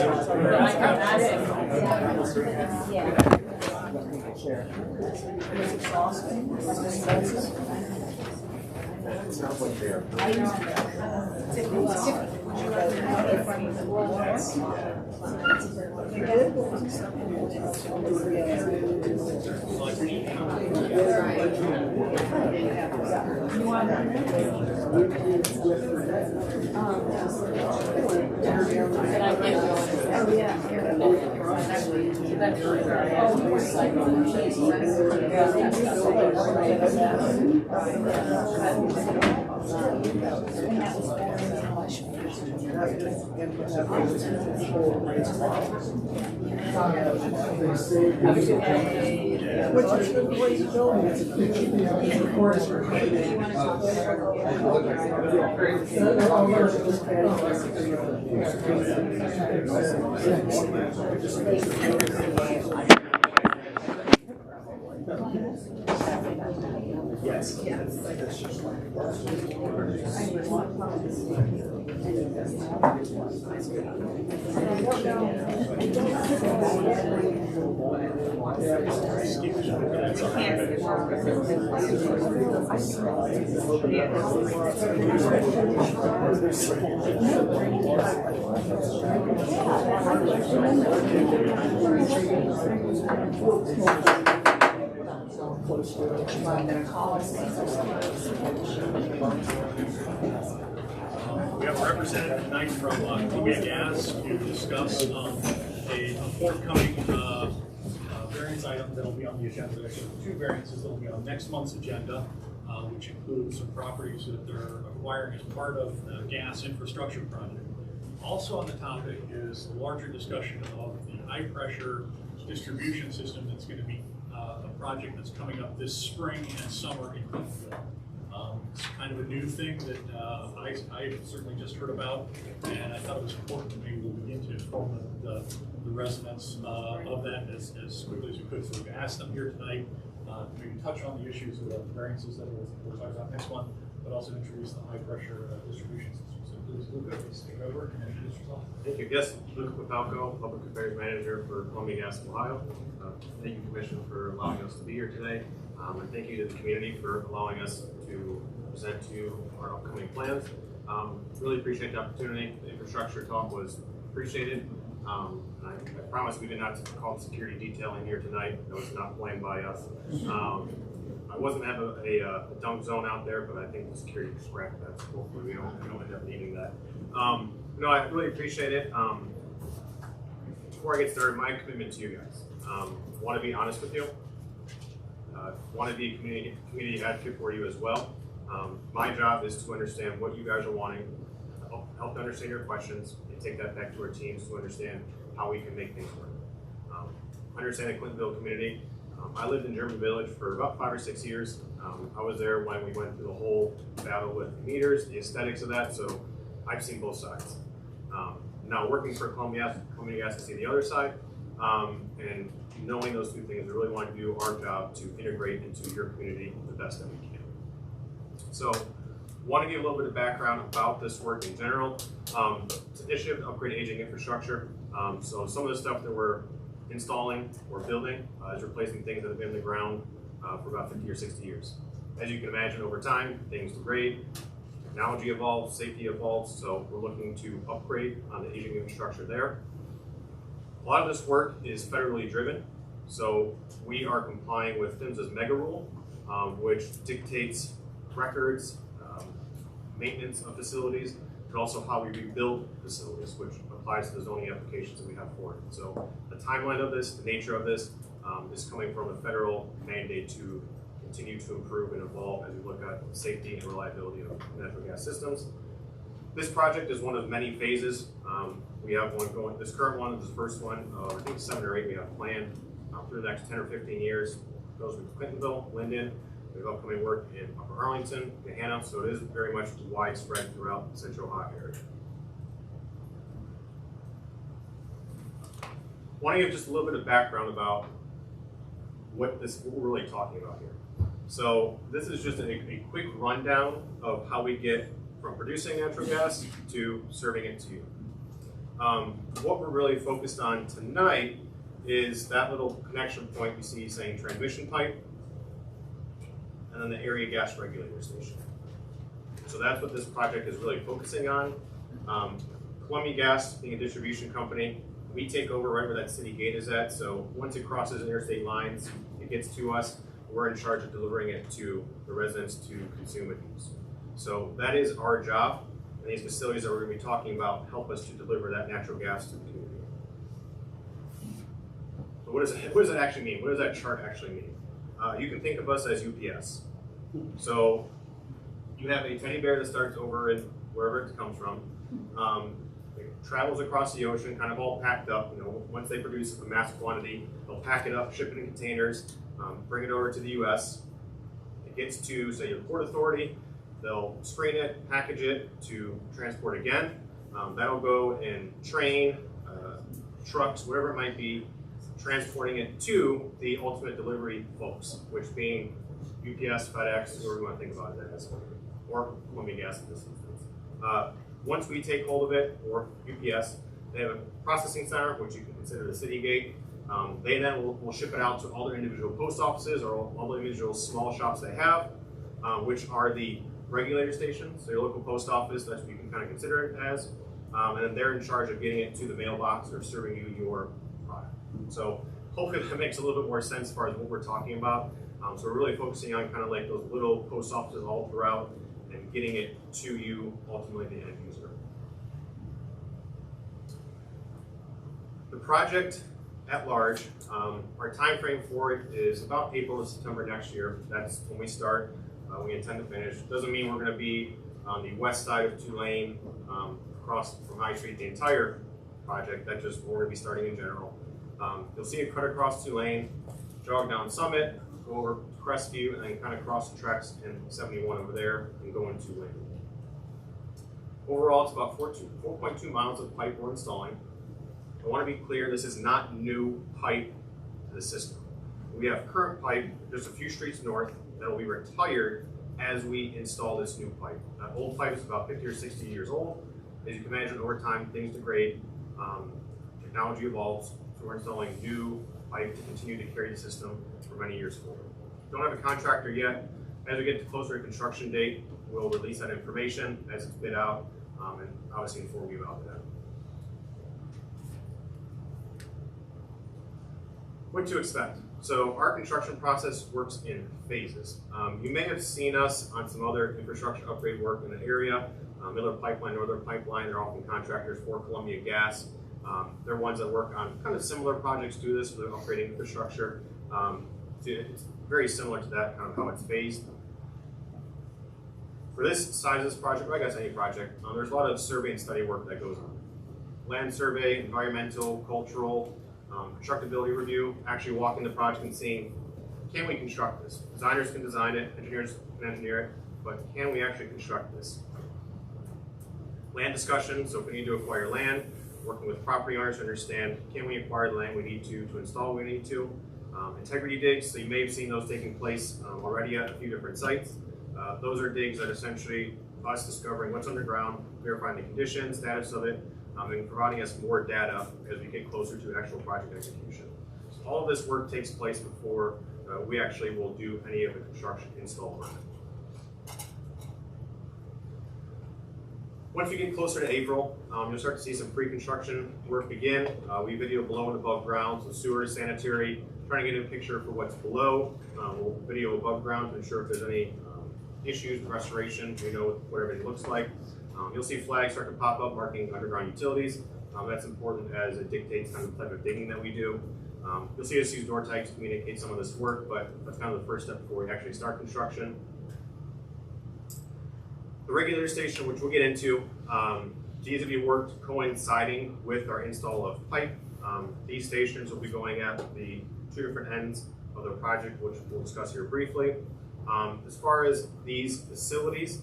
We have a representative tonight from Columbia Gas to discuss a forthcoming variance item that will be on the agenda. Actually, two variances that will be on next month's agenda, which include some properties that they're acquiring as part of the gas infrastructure project. Also on the topic is a larger discussion of the high pressure distribution system that's going to be a project that's coming up this spring and summer in Clintonville. It's kind of a new thing that I certainly just heard about, and I thought it was important that maybe we'll begin to inform the residents of that as quickly as we could. So we've asked them here tonight to maybe touch on the issues of the variances that we'll talk about next month, but also introduce the high pressure distribution system. So please, Luca, please take over and introduce yourself. Thank you. Yes, Luca Papalco, Public Affairs Manager for Columbia Gas of Ohio. Thank you, Commissioner, for allowing us to be here today. And thank you to the community for allowing us to present to you our upcoming plans. Really appreciate the opportunity. The infrastructure talk was appreciated. And I promise we did not call the security detail in here tonight. That was not planned by us. I wasn't have a dunk zone out there, but I think the security scrapped that. So hopefully we don't end up needing that. No, I really appreciate it. Before I get started, my commitment to you guys. Want to be honest with you. Want to be a community advocate for you as well. My job is to understand what you guys are wanting, help understand your questions, and take that back to our teams to understand how we can make things work. Understand the Clintonville community. I lived in German Village for about 5 or 6 years. I was there when we went through the whole battle with the meters, the aesthetics of that, so I've seen both sides. Now working for Columbia Gas to see the other side, and knowing those two things, we really want to do our job to integrate into your community the best that we can. So, want to give a little bit of background about this work in general. It's an initiative to upgrade aging infrastructure. So some of the stuff that we're installing or building is replacing things that have been in the ground for about 50 or 60 years. As you can imagine, over time, things degrade, technology evolves, safety evolves, so we're looking to upgrade on the aging infrastructure there. A lot of this work is federally driven, so we are complying with PHMSA's mega rule, which dictates records, maintenance of facilities, and also how we rebuild facilities, which applies to the zoning applications that we have for it. So the timeline of this, the nature of this, is coming from a federal mandate to continue to improve and evolve as we look at safety and reliability of natural gas systems. This project is one of many phases. We have one going, this current one is the first one, I think 7 or 8 we have planned through the next 10 or 15 years. It goes with Clintonville, Linden, we have upcoming work in Upper Arlington, Gahanna, so it is very much widespread throughout the Central Ohio area. I want to give just a little bit of background about what we're really talking about here. So this is just a quick rundown of how we get from producing natural gas to serving it to you. What we're really focused on tonight is that little connection point you see saying transmission pipe, and then the area gas regulator station. So that's what this project is really focusing on. Columbia Gas, being a distribution company, we take over right where that city gate is at. So once it crosses interstate lines, it gets to us. We're in charge of delivering it to the residents to consume and use. So that is our job. And these facilities that we're going to be talking about help us to deliver that natural gas to the community. So what does that actually mean? What does that chart actually mean? You can think of us as UPS. So you have a teddy bear that starts over in wherever it comes from. It travels across the ocean, kind of all packed up. You know, once they produce a mass quantity, they'll pack it up, ship it in containers, bring it over to the U.S. It gets to, say, your port authority. They'll screen it, package it to transport again. That'll go in train, trucks, whatever it might be, transporting it to the ultimate delivery folks, which being UPS, FedEx, whoever you want to think about it as, or Columbia Gas in this instance. Once we take hold of it, or UPS, they have a processing center, which you can consider the city gate. They then will ship it out to all their individual post offices or all the individual small shops they have, which are the regulator stations, so your local post office, that's what you can kind of consider it as. And then they're in charge of getting it to the mailbox or serving you your product. So hopefully that makes a little bit more sense as far as what we're talking about. So we're really focusing on kind of like those little post offices all throughout and getting it to you, ultimately the end user. The project at large, our time frame for it is about April to September next year. That's when we start. We intend to finish. Doesn't mean we're going to be on the west side of Tulane, across from High Street, the entire project. That's just where we're going to be starting in general. You'll see it cut across Tulane, jog down Summit, go over to Crestview, and then kind of cross the tracks in 71 over there and go into Tulane. Overall, it's about 4.2 miles of pipe we're installing. I want to be clear, this is not new pipe to the system. We have current pipe, just a few streets north, that will be retired as we install this new pipe. That old pipe is about 50 or 60 years old. As you can imagine, over time, things degrade, technology evolves, so we're installing new pipe to continue to carry the system for many years forward. Don't have a contractor yet. As we get closer to construction date, we'll release that information as it's bid out, and obviously inform you about that. What to expect? So our construction process works in phases. You may have seen us on some other infrastructure upgrade work in the area. Miller Pipeline, Northern Pipeline, they're often contractors for Columbia Gas. They're ones that work on kind of similar projects to this, for upgrading infrastructure. So it's very similar to that, kind of how it's phased. For this size of this project, or I guess any project, there's a lot of survey and study work that goes on. Land survey, environmental, cultural, constructability review, actually walking the project and seeing, can we construct this? Designers can design it, engineers can engineer it, but can we actually construct this? Land discussion, so if we need to acquire land, working with property owners to understand, can we acquire the land we need to install what we need to? Integrity digs, so you may have seen those taking place already at a few different sites. Those are digs that essentially us discovering what's underground, verifying the condition, status of it, and providing us more data as we get closer to actual project execution. So all of this work takes place before we actually will do any of the construction install work. Once we get closer to April, you'll start to see some pre-construction work begin. We video below and above ground, so sewer, sanitary, trying to get a picture for what's below. We'll video above ground to ensure if there's any issues with restoration, we know what everything looks like. You'll see flags start to pop up marking underground utilities. That's important as it dictates kind of the type of digging that we do. You'll see us use door tags to communicate some of this work, but that's kind of the first step before we actually start construction. The regulator station, which we'll get into, these will be worked coinciding with our install of pipe. These stations will be going at the two different ends of the project, which we'll discuss here briefly. As far as these facilities,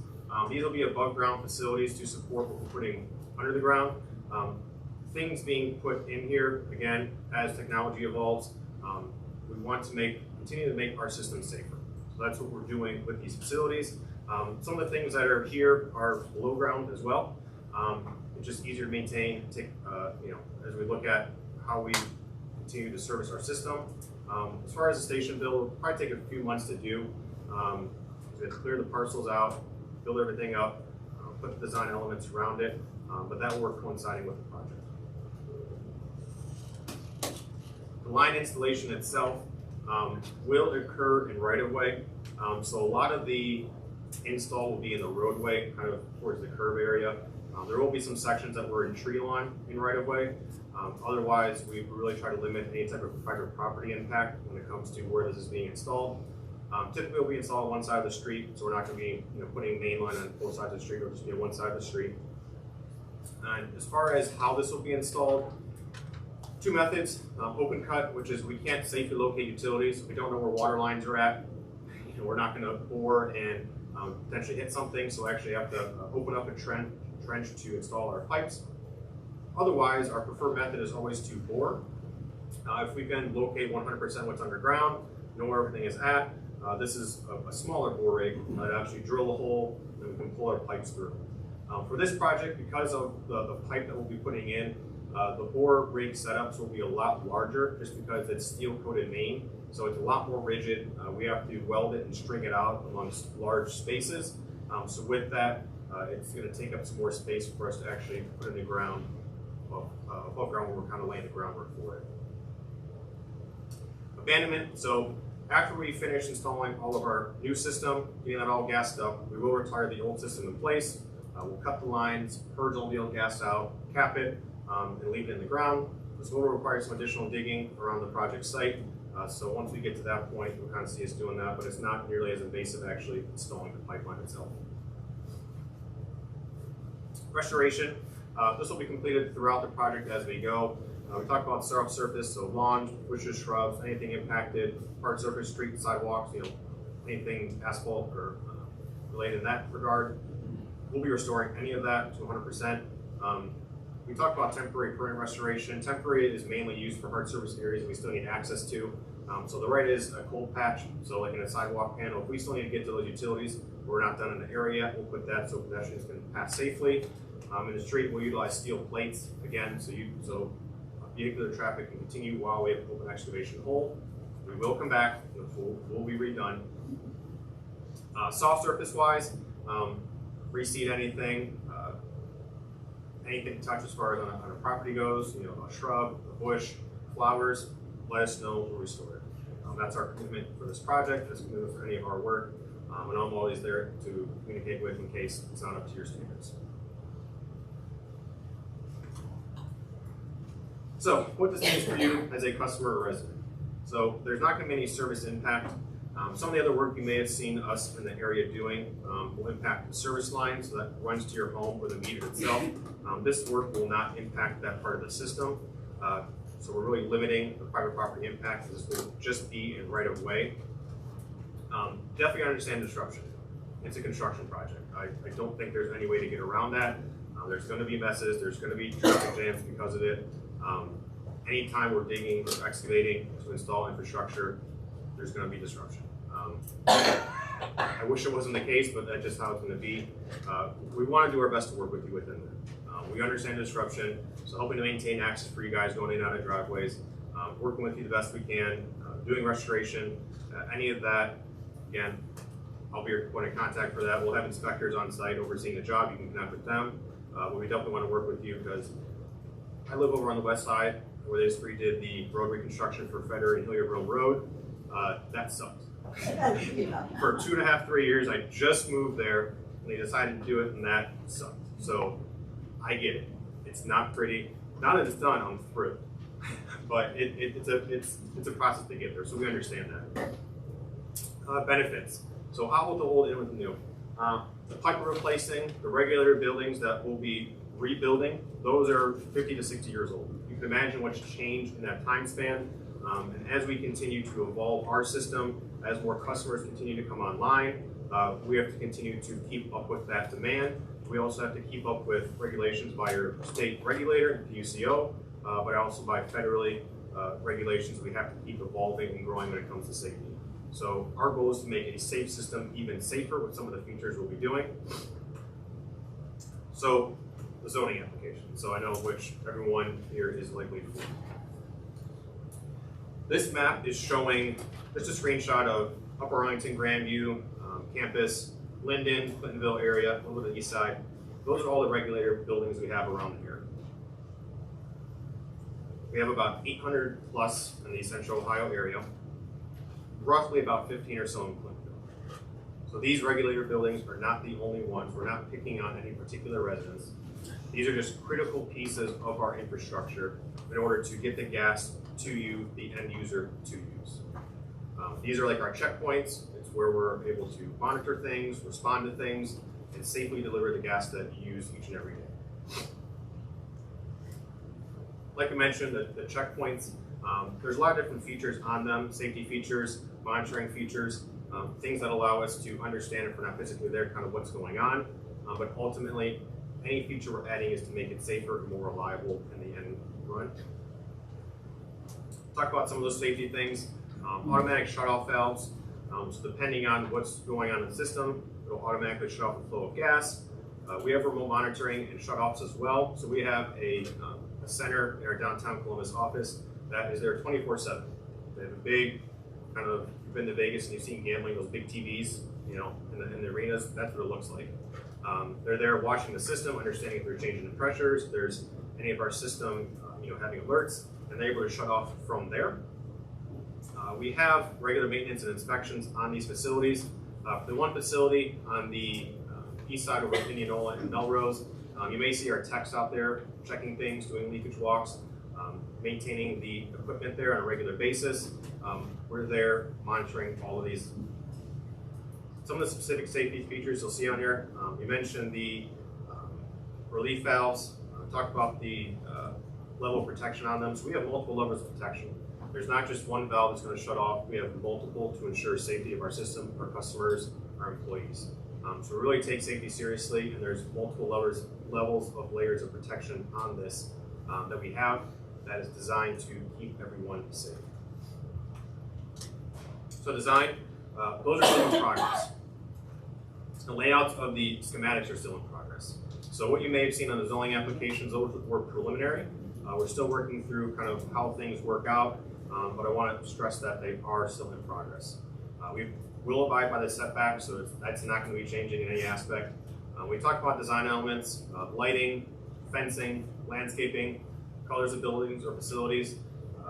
these will be above ground facilities to support what we're putting under the ground. Things being put in here, again, as technology evolves, we want to continue to make our system safer. So that's what we're doing with these facilities. Some of the things that are here are below ground as well. It's just easier to maintain, as we look at how we continue to service our system. As far as the station build, it'll probably take a few months to do. We have to clear the parcels out, build everything up, put the design elements around it, but that will work coinciding with the project. The line installation itself will occur in right-of-way. So a lot of the install will be in the roadway, kind of towards the curve area. There will be some sections that were in tree line in right-of-way. Otherwise, we really try to limit any type of private property impact when it comes to where this is being installed. Typically, it will be installed on one side of the street, so we're not going to be putting main line on both sides of the street. It'll just be on one side of the street. And as far as how this will be installed, two methods: open cut, which is we can't safely locate utilities. We don't know where water lines are at. We're not going to bore and potentially hit something, so we actually have to open up a trench to install our pipes. Otherwise, our preferred method is always to bore. If we can locate 100% what's underground, know where everything is at, this is a smaller bore rig that actually drill a hole and we can pull our pipes through. For this project, because of the pipe that we'll be putting in, the bore rig setups will be a lot larger just because it's steel coated main, so it's a lot more rigid. We have to weld it and string it out amongst large spaces. So with that, it's going to take up some more space for us to actually put in the ground, above ground, where we're kind of laying the groundwork for it. Abandonment. So after we finish installing all of our new system, getting that all gassed up, we will retire the old system in place. We'll cut the lines, purge all the old gas out, cap it, and leave it in the ground. This will require some additional digging around the project site. So once we get to that point, you'll kind of see us doing that, but it's not nearly as invasive actually installing the pipeline itself. Restoration. This will be completed throughout the project as we go. We talked about subsurface, so lawns, bushes, shrubs, anything impacted, hard surface, street, sidewalks, anything asphalt or related in that regard. We'll be restoring any of that to 100%. We talked about temporary permanent restoration. Temporary is mainly used for hard surface areas we still need access to. So the right is a cold patch, so like in a sidewalk panel, if we still need to get to those utilities, we're not done in the area, we'll put that so pedestrians can pass safely. In the street, we'll utilize steel plates again, so vehicular traffic can continue while we have open excavation hole. We will come back, the pool will be redone. Soft surface wise, reseed anything, anything touched as far as on a property goes, a shrub, a bush, flowers, let us know, we'll restore it. That's our commitment for this project, that's commitment for any of our work, and I'm always there to communicate with in case it's not up to your standards. So, what this means for you as a customer or resident. So, there's not going to be any service impact. Some of the other work you may have seen us in the area doing will impact the service line, so that runs to your home or the meter itself. This work will not impact that part of the system. So we're really limiting the private property impact. This will just be in right of way. Definitely understand disruption. It's a construction project. I don't think there's any way to get around that. There's going to be messes. There's going to be traffic jams because of it. Anytime we're digging or excavating to install infrastructure, there's going to be disruption. I wish it wasn't the case, but that's just how it's going to be. We want to do our best to work with you within that. We understand disruption, so helping to maintain access for you guys going in and out of driveways, working with you the best we can, doing restoration, any of that. Again, I'll be your point of contact for that. We'll have inspectors on site overseeing the job. You can connect with them. But we definitely want to work with you because I live over on the west side where they just redid the road reconstruction for Federer and Hilliard Road. That sucked. For 2.5, 3 years, I just moved there and they decided to do it and that sucked. So I get it. It's not pretty. Now that it's done, I'm through. But it's a process to get there, so we understand that. Benefits. So out with the old, in with the new. The pipe we're replacing, the regulator buildings that we'll be rebuilding, those are 50 to 60 years old. You can imagine what's changed in that time span. And as we continue to evolve our system, as more customers continue to come online, we have to continue to keep up with that demand. We also have to keep up with regulations by your state regulator, PUCO, but also by federally regulations. We have to keep evolving and growing when it comes to safety. So our goal is to make a safe system even safer with some of the features we'll be doing. So the zoning application. So I know which everyone here is likely for. This map is showing just a screenshot of Upper Arlington, Grandview campus. Linden, Clintonville area, a little bit of the east side. Those are all the regulator buildings we have around here. We have about 800 plus in the central Ohio area, roughly about 15 or so in Clintonville. So these regulator buildings are not the only ones. We're not picking on any particular residence. These are just critical pieces of our infrastructure in order to get the gas to you, the end user, to use. These are like our checkpoints. It's where we're able to monitor things, respond to things, and safely deliver the gas that you use each and every day. Like I mentioned, the checkpoints, there's a lot of different features on them, safety features, monitoring features, things that allow us to understand if we're not physically there, kind of what's going on. But ultimately, any feature we're adding is to make it safer and more reliable in the end run. Talk about some of those safety things. Automatic shut-off valves. So depending on what's going on in the system, it'll automatically shut off the flow of gas. We have remote monitoring and shut-offs as well. So we have a center in our downtown Columbus office that is there 24/7. They have a big, kind of, you've been to Vegas and you've seen gambling, those big TVs, you know, in the arenas. That's what it looks like. They're there watching the system, understanding if there's changing in pressures, if there's any of our system, you know, having alerts, and they're able to shut off from there. We have regular maintenance and inspections on these facilities. The one facility on the east side of Indianola and Melrose, you may see our techs out there checking things, doing leakage walks, maintaining the equipment there on a regular basis. We're there monitoring all of these. Some of the specific safety features you'll see on here, we mentioned the relief valves, talked about the level of protection on them. So we have multiple levels of protection. There's not just one valve that's going to shut off. We have multiple to ensure safety of our system, our customers, our employees. So we really take safety seriously, and there's multiple levels of layers of protection on this that we have that is designed to keep everyone safe. So design, those are still in progress. The layouts of the schematics are still in progress. So what you may have seen on the zoning applications, those were preliminary. We're still working through kind of how things work out, but I want to stress that they are still in progress. We will abide by the setback, so that's not going to be changing in any aspect. We talked about design elements, lighting, fencing, landscaping, colors of buildings or facilities,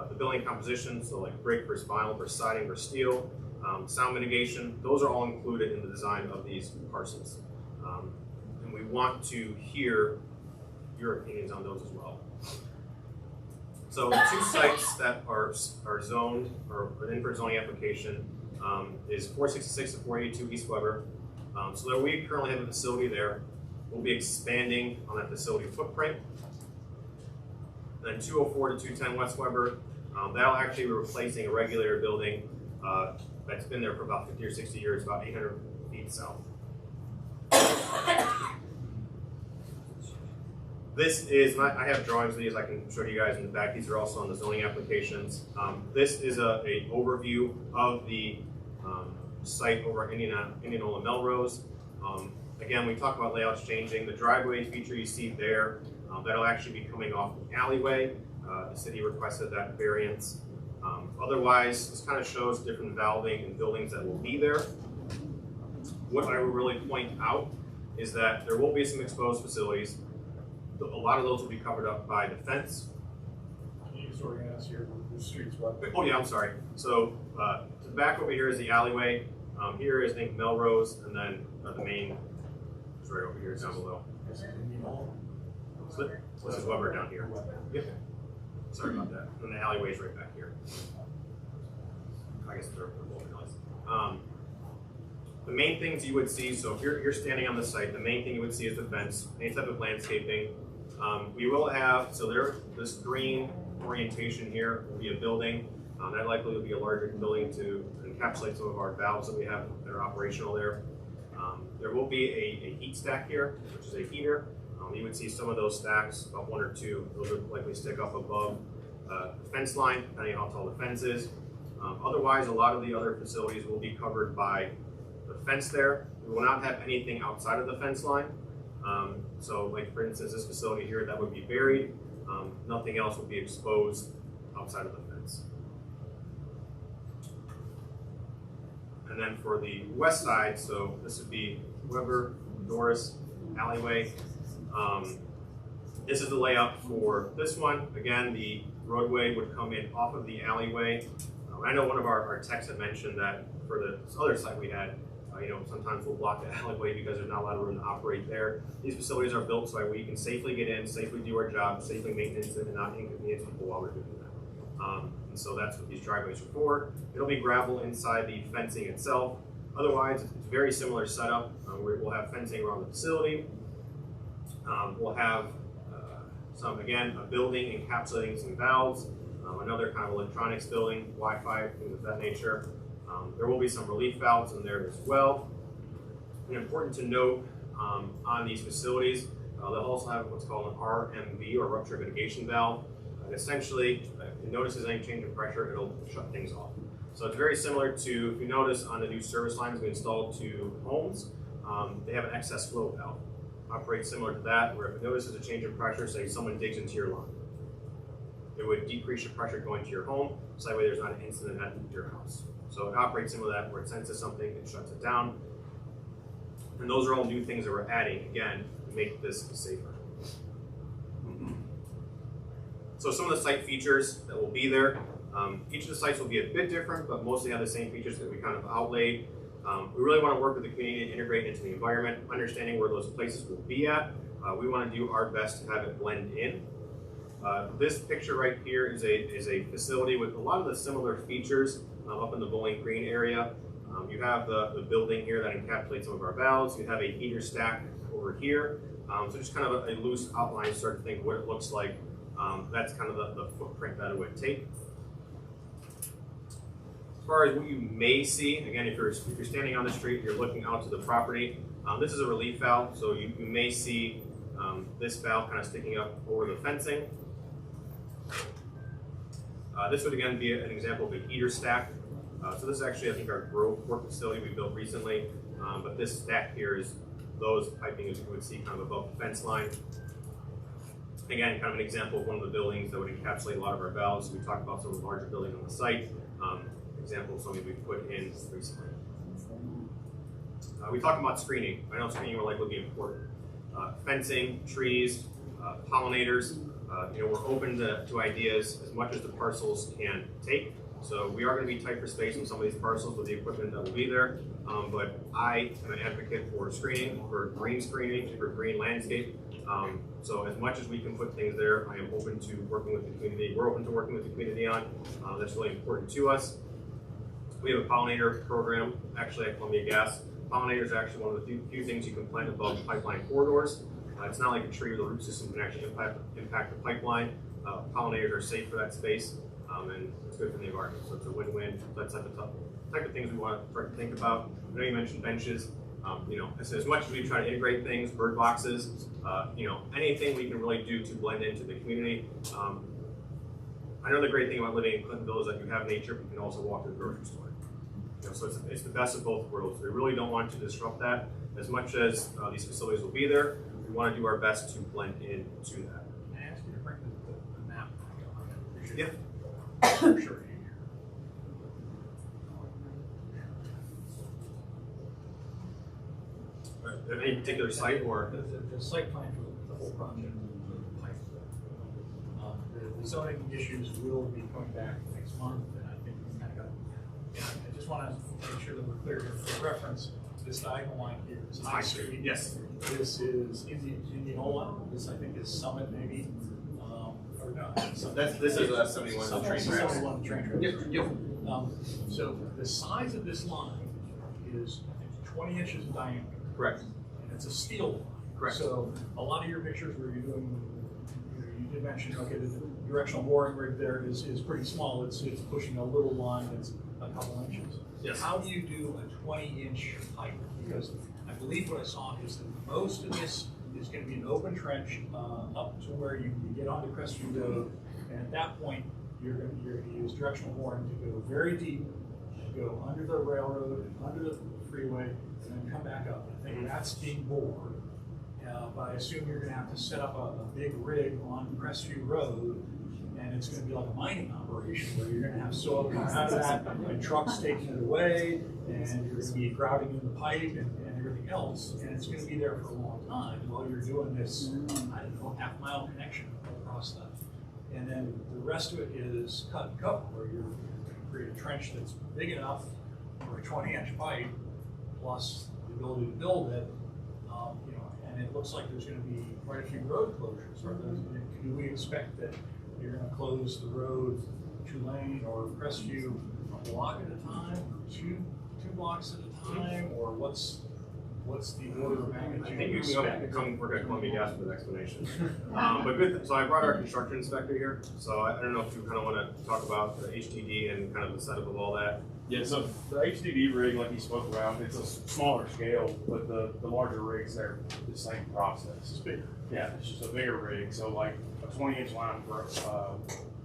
the building composition, so like brick versus vinyl versus siding versus steel, sound mitigation, those are all included in the design of these parcels. And we want to hear your opinions on those as well. So the two sites that are zoned or in for zoning application is 466 and 482 East Weber. So there we currently have a facility there. We'll be expanding on that facility footprint. Then 204 to 210 West Weber, that'll actually be replacing a regulator building that's been there for about 50 or 60 years, about 800 feet south. This is, I have drawings of these I can show you guys in the back. These are also on the zoning applications. This is a overview of the site over Indianola Melrose. Again, we talked about layouts changing. The driveway feature you see there, that'll actually be coming off the alleyway. The city requested that variance. Otherwise, this kind of shows different valving and buildings that will be there. What I would really point out is that there will be some exposed facilities. A lot of those will be covered up by the fence. Can you just organize here the streets? Oh yeah, I'm sorry. So to the back over here is the alleyway. Here is, I think, Melrose, and then the main is right over here down below. So this is Weber down here. Yep. Sorry about that. And the alleyway is right back here. I guess they're both nice. The main things you would see, so if you're standing on the site, the main thing you would see is the fence, any type of landscaping. We will have, so this green orientation here will be a building. That likely will be a larger building to encapsulate some of our valves that we have that are operational there. There will be a heat stack here, which is a heater. You would see some of those stacks, about one or two. Those would likely stick up above the fence line, depending on how tall the fence is. Otherwise, a lot of the other facilities will be covered by the fence there. We will not have anything outside of the fence line. So like for instance, this facility here, that would be buried. Nothing else would be exposed outside of the fence. And then for the west side, so this would be Weber, Doris alleyway. This is the layout for this one. Again, the roadway would come in off of the alleyway. I know one of our techs had mentioned that for the other site we had, sometimes we'll block the alleyway because there's not a lot of room to operate there. These facilities are built so that we can safely get in, safely do our job, safely maintenance it, and not inconvenience people while we're doing that. And so that's what these driveways are for. It'll be gravel inside the fencing itself. Otherwise, it's a very similar setup. We'll have fencing around the facility. We'll have a building encapsulating some valves, another kind of electronics building, Wi-Fi, things of that nature. There will be some relief valves in there as well. And important to note on these facilities, they'll also have what's called an RMV, or rupture mitigation valve. And essentially, if it notices any change in pressure, it'll shut things off. So it's very similar to, if you notice on the new service lines we installed to homes, they have an excess flow valve. Operates similar to that, where if it notices a change in pressure, say someone digs into your lawn, it would decrease your pressure going to your home, so that way there's not an incident at your house. So it operates similar to that, where it senses something, it shuts it down. And those are all new things that we're adding, again, to make this safer. So some of the site features that will be there, each of the sites will be a bit different, but mostly have the same features that we kind of outlaid. We really want to work with the community to integrate into the environment, understanding where those places will be at. We want to do our best to have it blend in. This picture right here is a facility with a lot of the similar features up in the Bowling Green area. You have the building here that encapsulates some of our valves. You have a heater stack over here. So just kind of a loose outline to start to think what it looks like. That's kind of the footprint that it would take. As far as what you may see, again, if you're standing on the street, you're looking out to the property. This is a relief valve, so you may see this valve kind of sticking up over the fencing. This would again be an example of a heater stack. So this is actually, I think, our Grove Port facility we built recently. But this stack here is those piping as you would see kind of above the fence line. Again, kind of an example of one of the buildings that would encapsulate a lot of our valves. We talked about some of the larger buildings on the site. Example of something we've put in recently. We talked about screening. I know screening will likely be important. Fencing, trees, pollinators. We're open to ideas as much as the parcels can take. So we are going to be tight for space on some of these parcels with the equipment that will be there. But I am an advocate for screening, for green landscape. So as much as we can put things there, I am open to working with the community. We're open to working with the community on. That's really important to us. We have a pollinator program actually at Columbia Gas. Pollinators are actually one of the few things you can plant above pipeline corridors. It's not like a tree where the root system can actually impact the pipeline. Pollinators are safe for that space, and it's good for the environment. So it's a win-win. That's the type of things we want to start to think about. I know you mentioned benches. As much as we try to integrate things, bird boxes, anything we can really do to blend into the community. I know the great thing about living in Clintonville is that you have nature, but you can also walk to the grocery store. So it's the best of both worlds. We really don't want to disrupt that. As much as these facilities will be there, we want to do our best to blend into that. Can I ask you to bring the map? Yeah. Sure. Any particular site or? The site plan for the whole project. The zoning issues will be coming back next month, and I think we kind of got. I just want to make sure that we're clear here. For reference, this diagonal line here is High Street. Yes. This is Indianola. This I think is Summit, maybe. Or no. So this is 71 the train tracks. 71 train tracks. Yep. So the size of this line is I think 20 inches in diameter. Correct. And it's a steel line. Correct. So a lot of your pictures where you're doing, you did mention, okay, the directional mooring rig there is pretty small. It's pushing a little line that's a couple inches. Yes. How do you do a 20-inch pipe? Because I believe what I saw is that most of this is going to be an open trench up to where you get onto Crestview Road, and at that point you're going to use directional mooring to go very deep, go under the railroad, under the freeway, and then come back up. I think that's being bored. But I assume you're going to have to set up a big rig on Crestview Road, and it's going to be like a mining operation where you're going to have soil coming out of that, and trucks taking it away, and you're gonna be grouting in the pipe and everything else, and it's gonna be there for a long time while you're doing this, I don't know, half-mile connection across that. And then the rest of it is cut and cover, where you're gonna create a trench that's big enough for a 20-inch pipe, plus the ability to build it, you know, and it looks like there's gonna be quite a few road closures. Do we expect that you're gonna close the road 2-lane or Crestview a block at a time, or two blocks at a time, or what's the order of magnitude? I think we're going to Columbia Gas with an explanation. But good. So I brought our construction inspector here. So I don't know if you kind of want to talk about the HTD and kind of the setup of all that. Yeah, so the HDD rig, like you spoke about, it's a smaller scale, but the larger rigs, they're the same process. It's bigger. Yeah, it's just a bigger rig. So like a 20-inch line for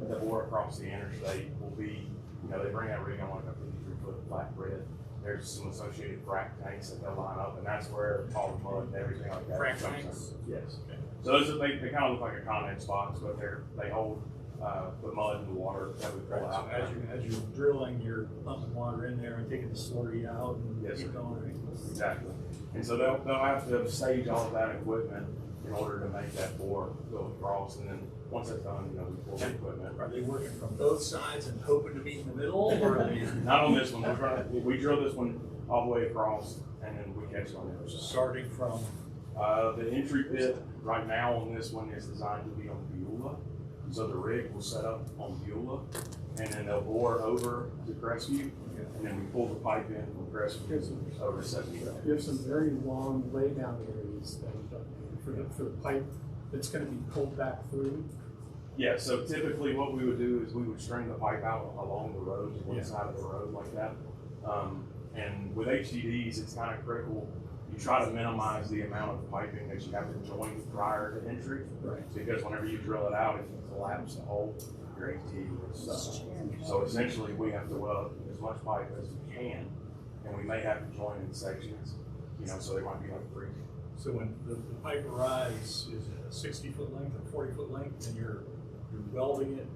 that bore across the interstate will be, you know, they bring that rig on like a 53-foot flatbed. There's some associated frac tanks that they'll line up, and that's where all the mud and everything like that. Frac tanks? Yes. Okay. So those are, they kind of look like a condense box, but they hold the mud and the water that we pull out. So as you're drilling, you're pumping water in there and taking the slurry out and keep going. Exactly. And so they'll have to stage all of that equipment in order to make that bore go across, and then once that's done, you know, we pull the equipment. Are they working from both sides and hoping to meet in the middle, or are they? Not on this one. We drill this one all the way across, and then we catch it on the other side. Starting from? The entry pit right now on this one is designed to be on Beulah. So the rig will set up on Beulah, and then they'll bore over to Crestview, and then we pull the pipe in from Crestview over to 70. You have some very long laydown areas that for the pipe that's going to be pulled back through. Yeah, so typically what we would do is we would string the pipe out along the road, to one side of the road like that. And with HDDs, it's kind of critical. You try to minimize the amount of piping that you have to join prior to entry. Right. Because whenever you drill it out, if you collapse the hole, your HDD will stuck. So essentially, we have to weld as much pipe as we can, and we may have to join in sections, you know, so there might be like 3. So when the pipe arrives, is it a 60-foot length or 40-foot length, and you're welding it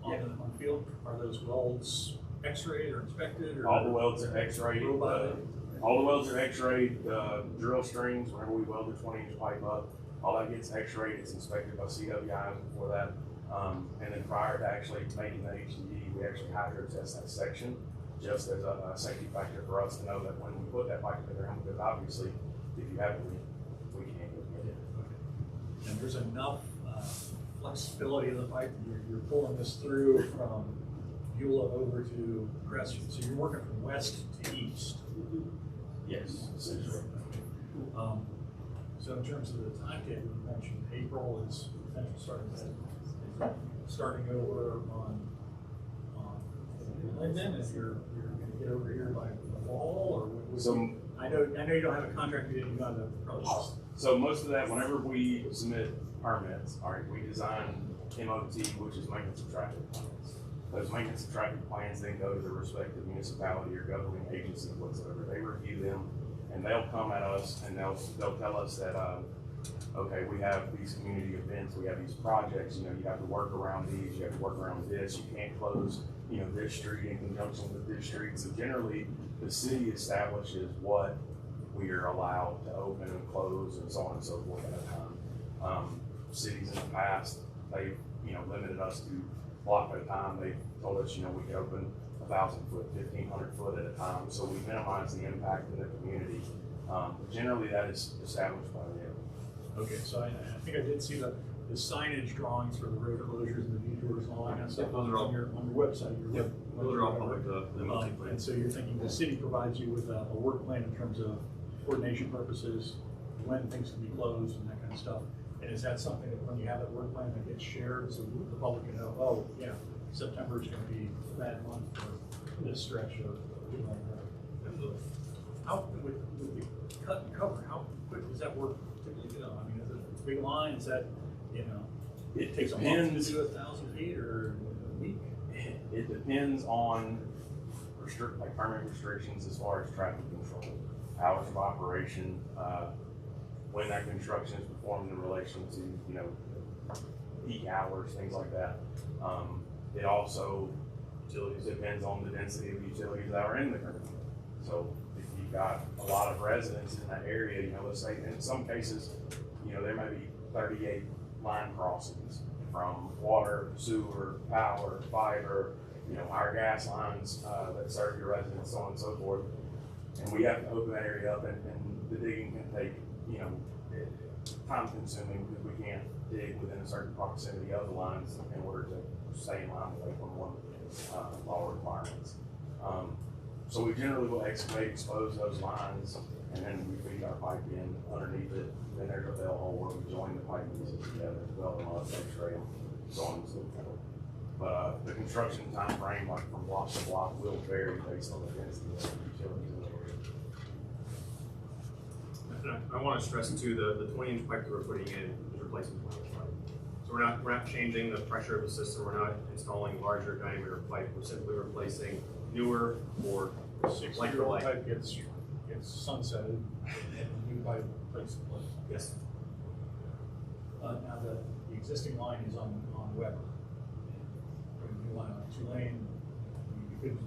on the field? Are those welds X-rayed or inspected? Or all the welds are X-rayed. All the welds are X-rayed. Drill strings, whenever we weld a 20-inch pipe up, all that gets X-rayed. It's inspected by CWI before that. And then prior to actually making the HDD, we actually hydro test that section just as a safety factor for us to know that when we put that pipe in the ground, because obviously, if you have a leak, we can't get it. Okay. And there's enough flexibility in the pipe. You're pulling this through from Beulah over to Crestview. So you're working from west to east. Yes, essentially. So in terms of the timetable, you mentioned April is potential starting date. Starting over on Linden, if you're going to get over here by the fall, or I know you don't have a contract yet. You got to probably. So most of that, whenever we submit permits, we design MOT, which is maintenance of traffic plans. Those maintenance of traffic plans then go to the respective municipality or governing agency whatsoever. They review them, and they'll come at us and they'll tell us that okay, we have these community events, we have these projects, you know, you have to work around these, you have to work around this, you can't close, you know, this street in conjunction with this street. So generally, the city establishes what we are allowed to open and close and so on and so forth at a time. Cities in the past, they've, you know, limited us to block at a time. They told us, you know, we could open 1,000 foot, 1,500 foot at a time. So we minimize the impact in the community. Generally, that is established by them. Okay, so I think I did see the signage drawings for the road closures and the detours and all that kind of stuff. Those are all on your website. Those are all public. And so you're thinking the city provides you with a work plan in terms of coordination purposes, when things can be closed and that kind of stuff. And is that something that when you have that work plan that gets shared so the public can know, oh, yeah, September is going to be a bad month for this stretch or something like that? Absolutely. How, with the cut and cover, how quick does that work typically go? I mean, is it a big line? Is that, you know, it takes a month to do 1,000 feet or a week? It depends on permit restrictions as far as traffic control, hours of operation, when that construction is performed in relation to, you know, peak hours, things like that. It also depends on the density of utilities that are in the ground. So if you've got a lot of residents in that area, you know, let's say in some cases, you know, there may be 38 line crossings from water, sewer, power, fiber, you know, our gas lines that serve your residents, so on and so forth. And we have to open that area up, and the digging can take, you know, time consuming because we can't dig within a certain proximity of the lines in order to stay in line with 811 law requirements. So we generally will excavate, expose those lines, and then we feed our pipe in underneath it. Then there's a bell hole where we join the pipe pieces together, weld them up, x-ray them, so on and so forth. But the construction time frame, like from block to block, will vary based on the density of the utilities in the area. I want to stress too, the 20-inch pipe that we're putting in is replacing 20-inch pipe. So we're not changing the pressure of the system. We're not installing larger diameter pipe. We're simply replacing newer or like for like. Pipe gets sunsetted and new pipe placed in place. Yes. Now the existing line is on Weber. Putting a new line on Tulane, you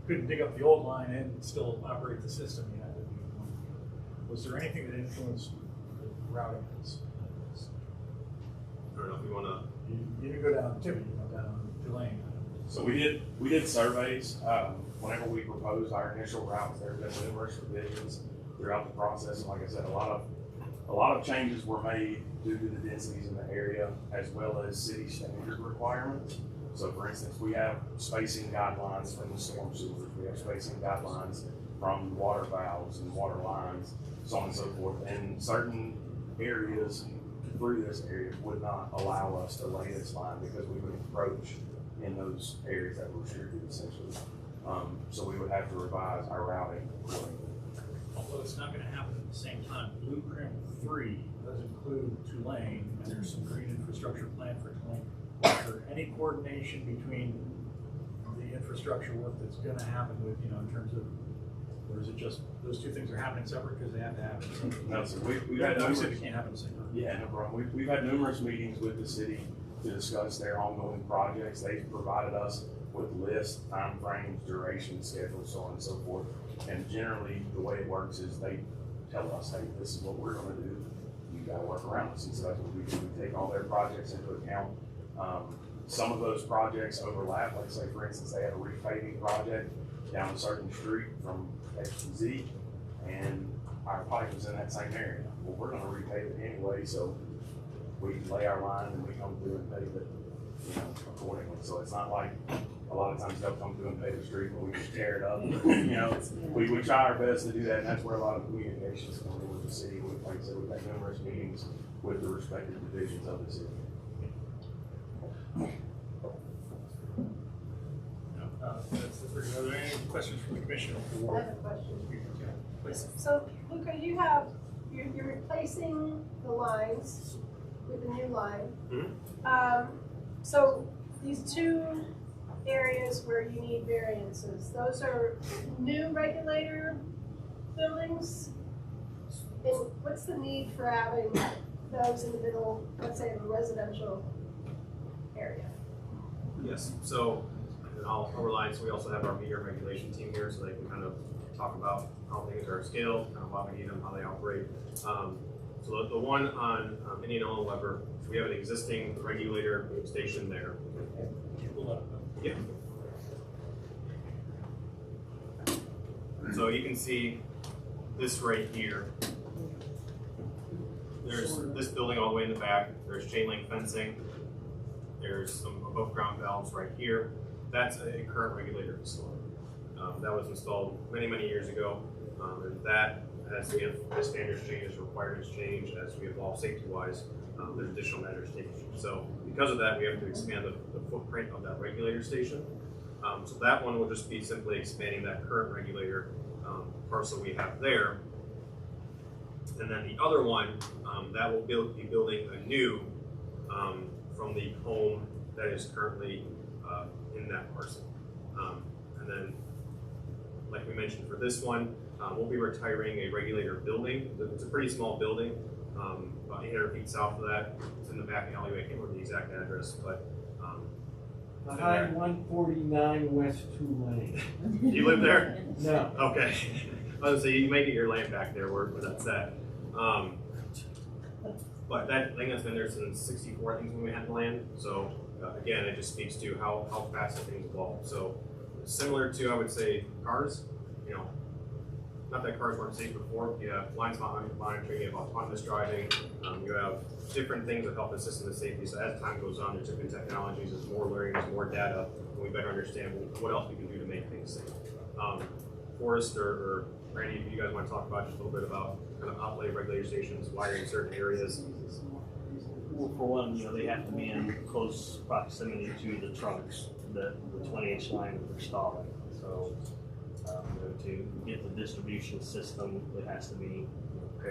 couldn't dig up the old line and still operate the system. You had to do one. Was there anything that influenced the routing of this? I don't know if you want to. You didn't go down Tiffany, you went down Tulane. So we did surveys. Whenever we proposed our initial routes, there have been numerous revisions throughout the process. And like I said, a lot of changes were made due to the densities in the area, as well as city standard requirements. So for instance, we have spacing guidelines from the storm sewers. We have spacing guidelines from water valves and water lines, so on and so forth. And certain areas through this area would not allow us to lay this line because we would encroach in those areas that were restricted essentially. So we would have to revise our routing accordingly. Although it's not going to happen at the same time. Blueprint 3 does include Tulane, and there's some green infrastructure plan for Tulane. Was there any coordination between the infrastructure work that's going to happen with, you know, in terms of, or is it just those two things are happening separate because they have to happen? No, so we've had had numerous, it can't happen at the same time. Yeah, no problem. We've had numerous meetings with the city to discuss their ongoing projects. They've provided us with lists, timeframes, duration, schedule, so on and so forth. And generally, the way it works is they tell us, hey, this is what we're going to do. You got to work around us. And so that's what we do. We take all their projects into account. Some of those projects overlap. Like say, for instance, they have a repaving project down a certain street from X to Z, and our pipe is in that same area. Well, we're going to repave it anyway, so we lay our line and we come through and pave it, you know, accordingly. So it's not like a lot of times they'll come through and pave the street, but we just tear it up. You know, we try our best to do that, and that's where a lot of communications come in with the city. Like I said, we've had numerous meetings with the respective divisions of the city. That's the first. Are there any questions from the commission? I have a question. Please. So, Luca, you're replacing the lines with a new line. Mm-hmm. So these two areas where you need variances, those are new regulator buildings? And what's the need for having those in the middle, let's say, of a residential area? Yes. So in all our lines, we also have our meter regulation team here, so they can kind of talk about how things are scaled, kind of why we need them, how they operate. So the one on Indianola Weber, we have an existing regulator station there. Yeah. So you can see this right here. There's this building all the way in the back. There's chain link fencing. There's some above ground valves right here. That's a current regulator facility. That was installed many, many years ago. And that, as we have the standards change, requirements change, as we evolve safety-wise, there's additional measures taken. So because of that, we have to expand the footprint of that regulator station. So that one will just be simply expanding that current regulator parcel we have there. And then the other one, that will be building a new from the home that is currently in that parcel. And then, like we mentioned for this one, we'll be retiring a regulator building. It's a pretty small building, about 800 feet south of that. It's in the back alleyway. I can't remember the exact address, but Behind 149 West 2 Lane. You live there? No. Okay. I was gonna say, you may get your land back there where that's at. But that thing that's been there since '64, I think, is when we had the land. So again, it just speaks to how fast things evolve. So similar to, I would say, cars. You know, not that cars weren't safe before. You have blind spot monitoring, you have autonomous driving, you have different things that help assist in the safety. So as time goes on, there's different technologies, there's more learning, there's more data, and we better understand what else we can do to make things safe. Forrest or Randy, if you guys want to talk about just a little bit about kind of outlay regulations, wiring in certain areas. Well, for one, they have to be in close proximity to the trucks, the 20-inch line that they're installing. So to get the distribution system, it has to be